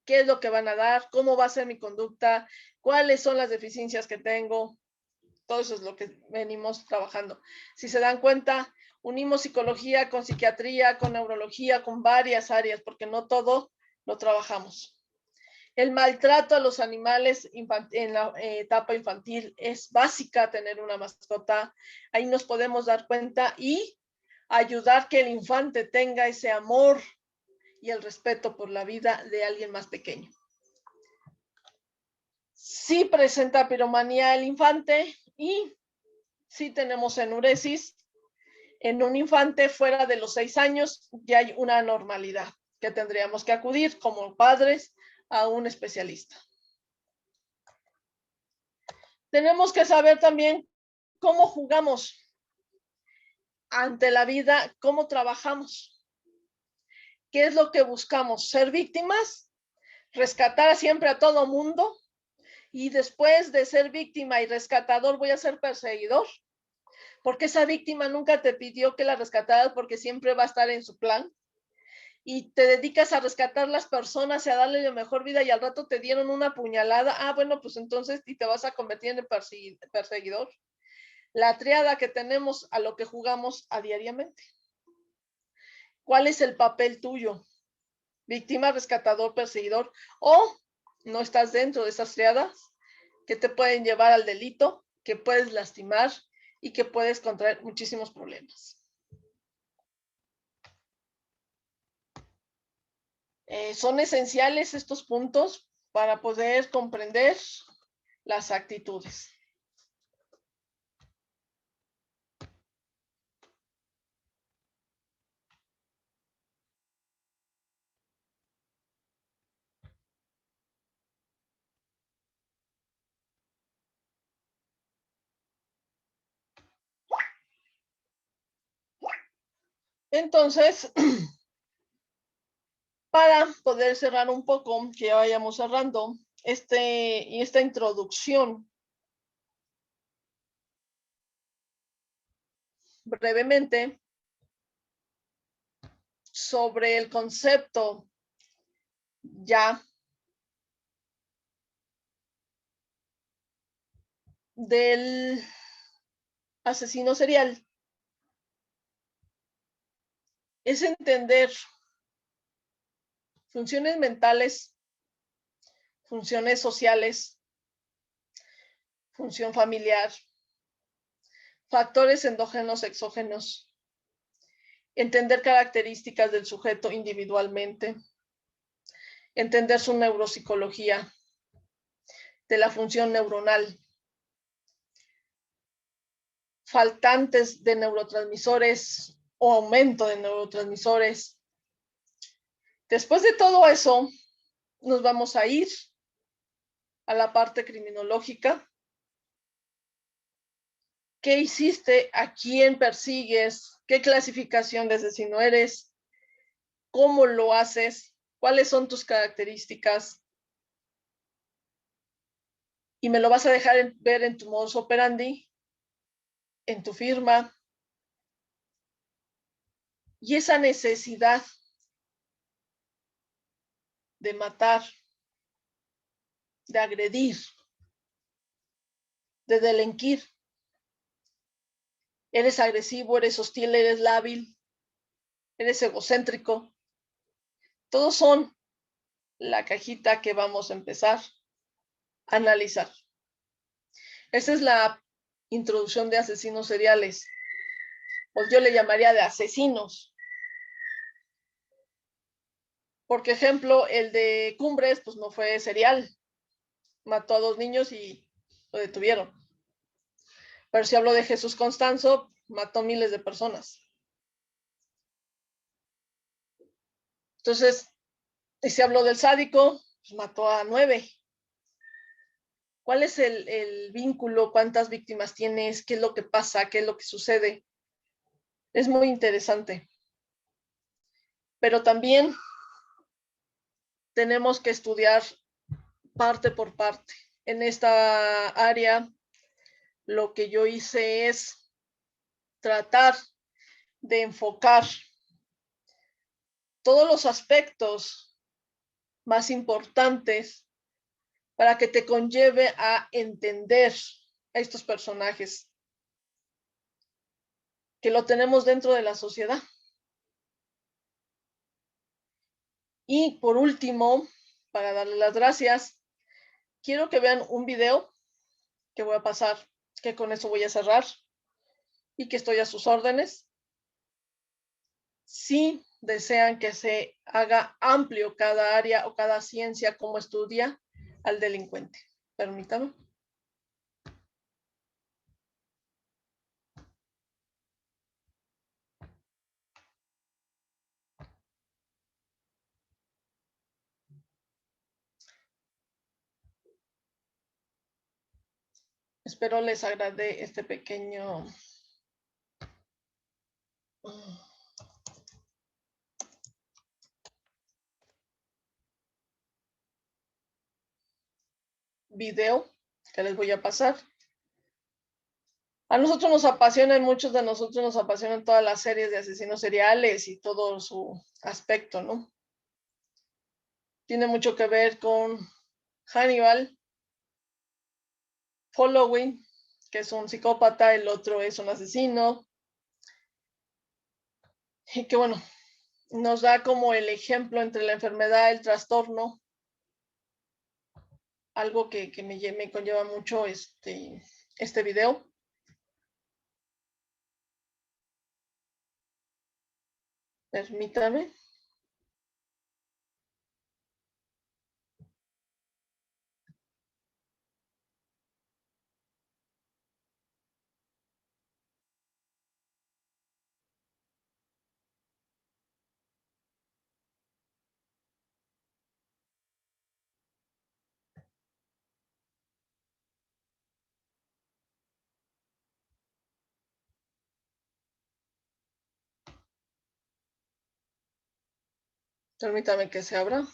qué es lo que van a dar, cómo va a ser mi conducta, cuáles son las deficiencias que tengo. Todo eso es lo que venimos trabajando. Si se dan cuenta, unimos psicología con psiquiatría, con neurología, con varias áreas, porque no todo lo trabajamos. El maltrato a los animales en la etapa infantil es básica, tener una mascota. Ahí nos podemos dar cuenta y ayudar que el infante tenga ese amor y el respeto por la vida de alguien más pequeño. Sí presenta piromanía el infante y sí tenemos enuresis. En un infante fuera de los 6 años ya hay una anormalidad que tendríamos que acudir como padres a un especialista. Tenemos que saber también cómo jugamos ante la vida, cómo trabajamos. ¿Qué es lo que buscamos? ¿Ser víctimas? ¿Rescatar siempre a todo mundo? Y después de ser víctima y rescatador voy a ser perseguidor, porque esa víctima nunca te pidió que la rescataras porque siempre va a estar en su plan, y te dedicas a rescatar las personas y a darle la mejor vida y al rato te dieron una puñalada. Bueno, pues entonces y te vas a convertir en el perseguidor. La triada que tenemos a lo que jugamos a diariamente. ¿Cuál es el papel tuyo? Víctima, rescatador, perseguidor, o no estás dentro de esas triadas que te pueden llevar al delito, que puedes lastimar y que puedes contraer muchísimos problemas. Son esenciales estos puntos para poder comprender las actitudes. Entonces, para poder cerrar un poco, que vayamos cerrando esta introducción brevemente sobre el concepto ya del asesino serial, es entender funciones mentales, funciones sociales, función familiar, factores endógenos, exógenos, entender características del sujeto individualmente, entender su neuropsicología, de la función neuronal, faltantes de neurotransmisores o aumento de neurotransmisores. Después de todo eso, nos vamos a ir a la parte criminológica. ¿Qué hiciste? ¿A quién persigues? ¿Qué clasificación de asesino eres? ¿Cómo lo haces? ¿Cuáles son tus características? Y me lo vas a dejar ver en tu modus operandi, en tu firma. Y esa necesidad de matar, de agredir, de delinquir. Eres agresivo, eres hostil, eres lábil, eres egocéntrico. Todos son la cajita que vamos a empezar a analizar. Esa es la introducción de asesinos seriales. Pues yo le llamaría de asesinos. Porque, ejemplo, el de Cumbres, pues no fue serial. Mató a 2 niños y lo detuvieron. Pero si hablo de Jesús Constanzo, mató miles de personas. Entonces, y si hablo del sádico, pues mató a 9. ¿Cuál es el vínculo? ¿Cuántas víctimas tienes? ¿Qué es lo que pasa? ¿Qué es lo que sucede? Es muy interesante. Pero también tenemos que estudiar parte por parte. En esta área, lo que yo hice es tratar de enfocar todos los aspectos más importantes para que te conlleve a entender a estos personajes que lo tenemos dentro de la sociedad. Y por último, para darle las gracias, quiero que vean un video que voy a pasar, que con eso voy a cerrar y que estoy a sus órdenes. Si desean que se haga amplio cada área o cada ciencia como estudia al delincuente. Permítame. Espero les agrade este pequeño video que les voy a pasar. A nosotros nos apasionan, muchos de nosotros nos apasionan todas las series de asesinos seriales y todo su aspecto, ¿no? Tiene mucho que ver con Hannibal, Following, que es un psicópata, el otro es un asesino. Y que bueno, nos da como el ejemplo entre la enfermedad, el trastorno, algo que me conlleva mucho este video. Permítame. Permítame que se abra.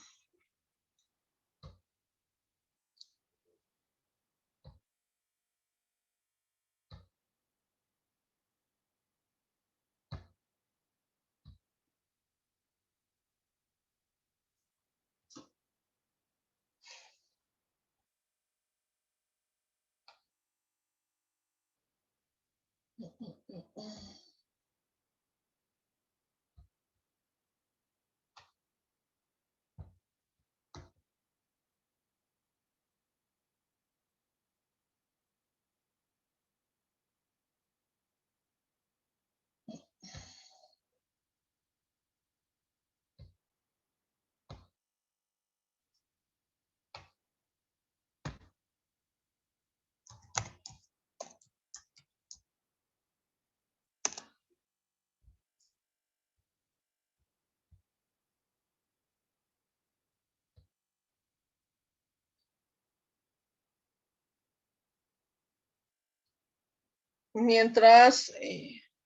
Mientras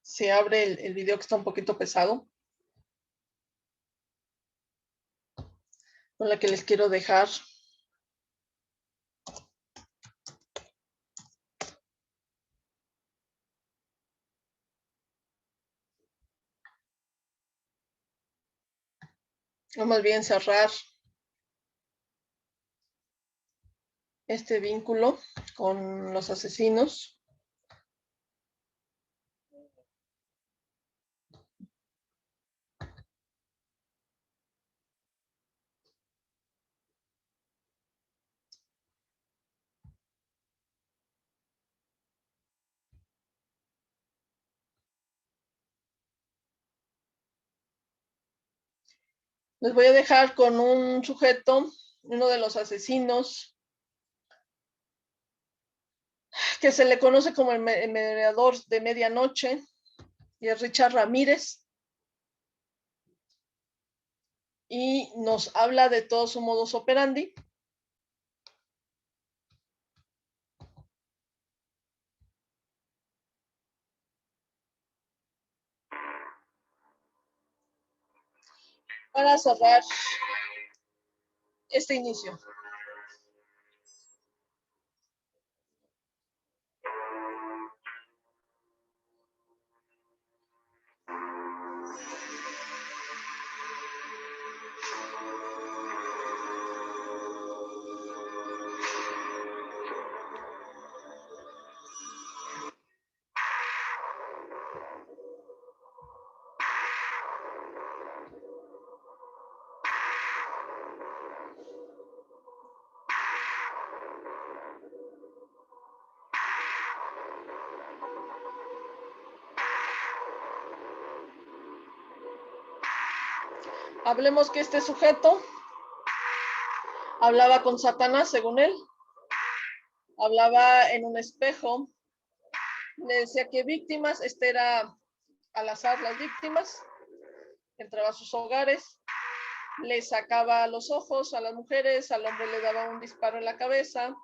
se abre el video, que está un poquito pesado, con la que les quiero dejar. O más bien cerrar este vínculo con los asesinos. Les voy a dejar con un sujeto, uno de los asesinos, que se le conoce como el mediador de medianoche, y es Richard Ramírez. Y nos habla de todo su modus operandi. Para cerrar este inicio. Hablemos que este sujeto hablaba con Satanás, según él. Hablaba en un espejo. Le decía que víctimas, era al azar las víctimas. Entraba a sus hogares, le sacaba los ojos a las mujeres, al hombre le daba un disparo en la cabeza,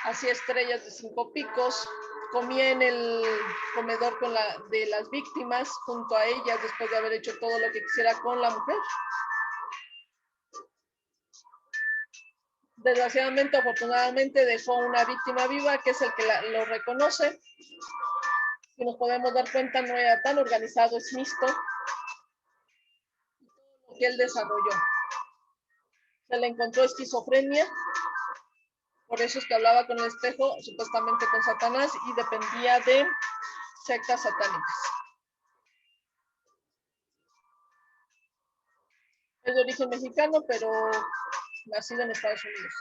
hacía estrellas de 5 picos, comía en el comedor de las víctimas junto a ellas después de haber hecho todo lo que quisiera con la mujer. Desgraciadamente, afortunadamente, dejó una víctima viva, que es el que lo reconoce. Si nos podemos dar cuenta, no era tan organizado, es mixto. Lo que él desarrolló. Se le encontró esquizofrenia, por eso es que hablaba con el espejo, supuestamente con Satanás, y dependía de sectas satánicas. Es de origen mexicano, pero nacido en Estados Unidos.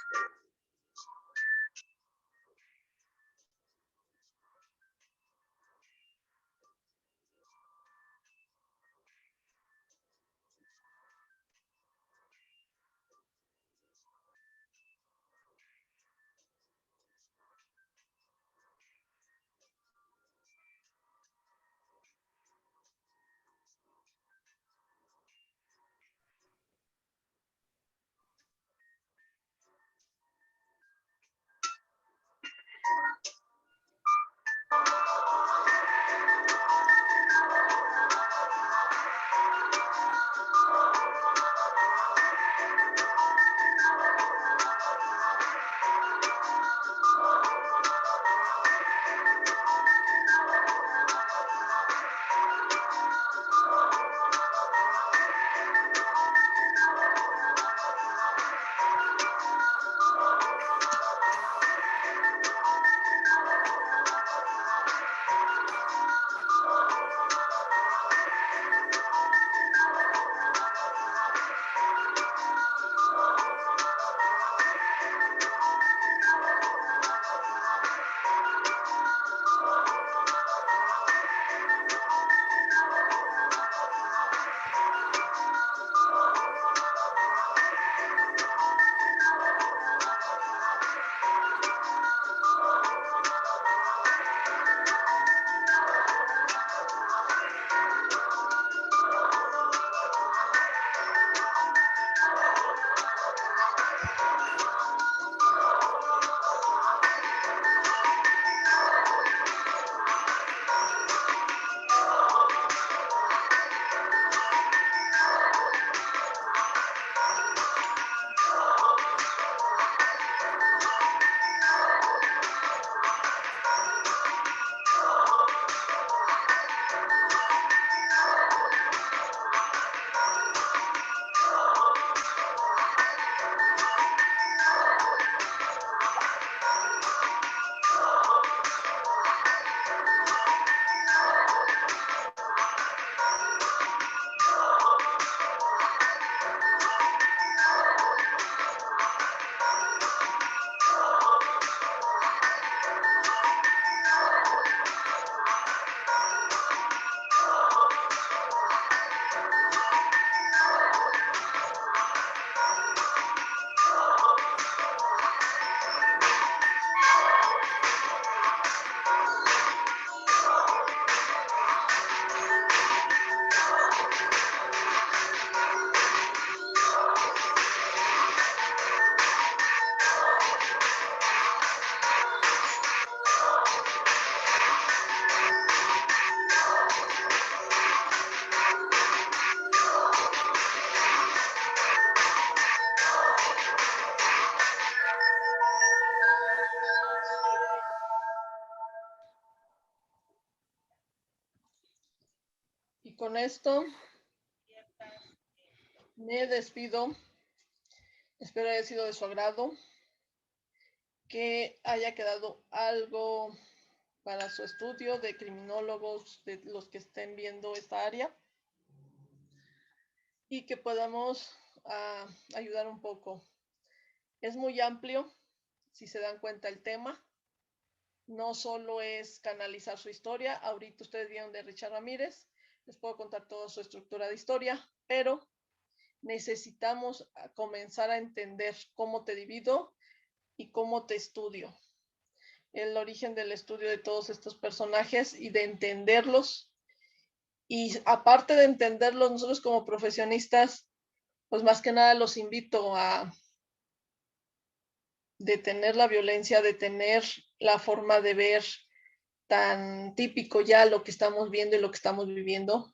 Y con esto me despido. Espero haya sido de su agrado, que haya quedado algo para su estudio de criminólogos, de los que estén viendo esta área, y que podamos ayudar un poco. Es muy amplio, si se dan cuenta el tema. No solo es canalizar su historia. Ahorita ustedes vieron de Richard Ramírez. Les puedo contar toda su estructura de historia, pero necesitamos comenzar a entender cómo te divido y cómo te estudio. El origen del estudio de todos estos personajes y de entenderlos. Y aparte de entenderlos, nosotros como profesionistas, pues más que nada los invito a detener la violencia, detener la forma de ver tan típico ya lo que estamos viendo y lo que estamos viviendo,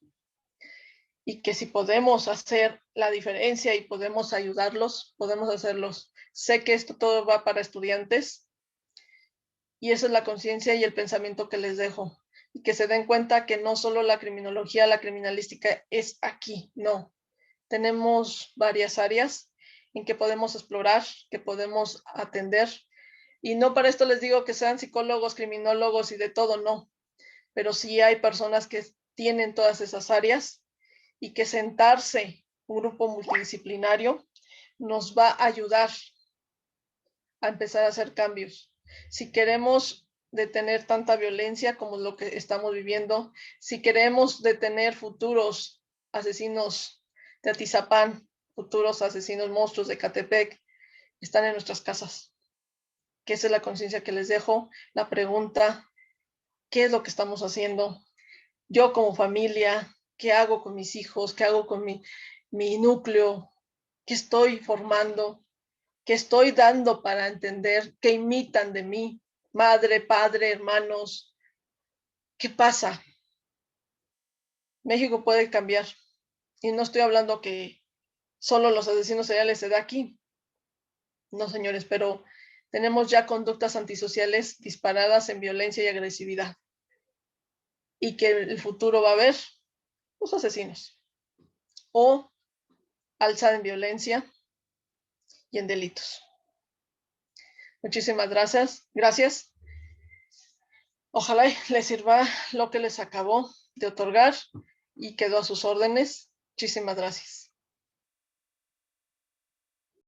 y que si podemos hacer la diferencia y podemos ayudarlos, podemos hacerlos. Sé que esto todo va para estudiantes y esa es la conciencia y el pensamiento que les dejo. Y que se den cuenta que no solo la criminología, la criminalística es aquí, no. Tenemos varias áreas en que podemos explorar, que podemos atender. Y no para esto les digo que sean psicólogos, criminólogos y de todo, no. Pero sí hay personas que tienen todas esas áreas y que sentarse un grupo multidisciplinario nos va a ayudar a empezar a hacer cambios. Si queremos detener tanta violencia como lo que estamos viviendo, si queremos detener futuros asesinos de Atizapán, futuros asesinos monstruos de Catepec, están en nuestras casas. Que esa es la conciencia que les dejo. La pregunta, ¿qué es lo que estamos haciendo? Yo como familia, ¿qué hago con mis hijos? ¿Qué hago con mi núcleo? ¿Qué estoy formando? ¿Qué estoy dando para entender? ¿Qué imitan de mí? Madre, padre, hermanos. ¿Qué pasa? México puede cambiar. Y no estoy hablando que solo los asesinos seriales se da aquí. No, señores, pero tenemos ya conductas antisociales disparadas en violencia y agresividad. Y que el futuro va a haber los asesinos. O alzada en violencia y en delitos. Muchísimas gracias. Gracias. Ojalá les sirva lo que les acabó de otorgar y quedó a sus órdenes. Muchísimas gracias.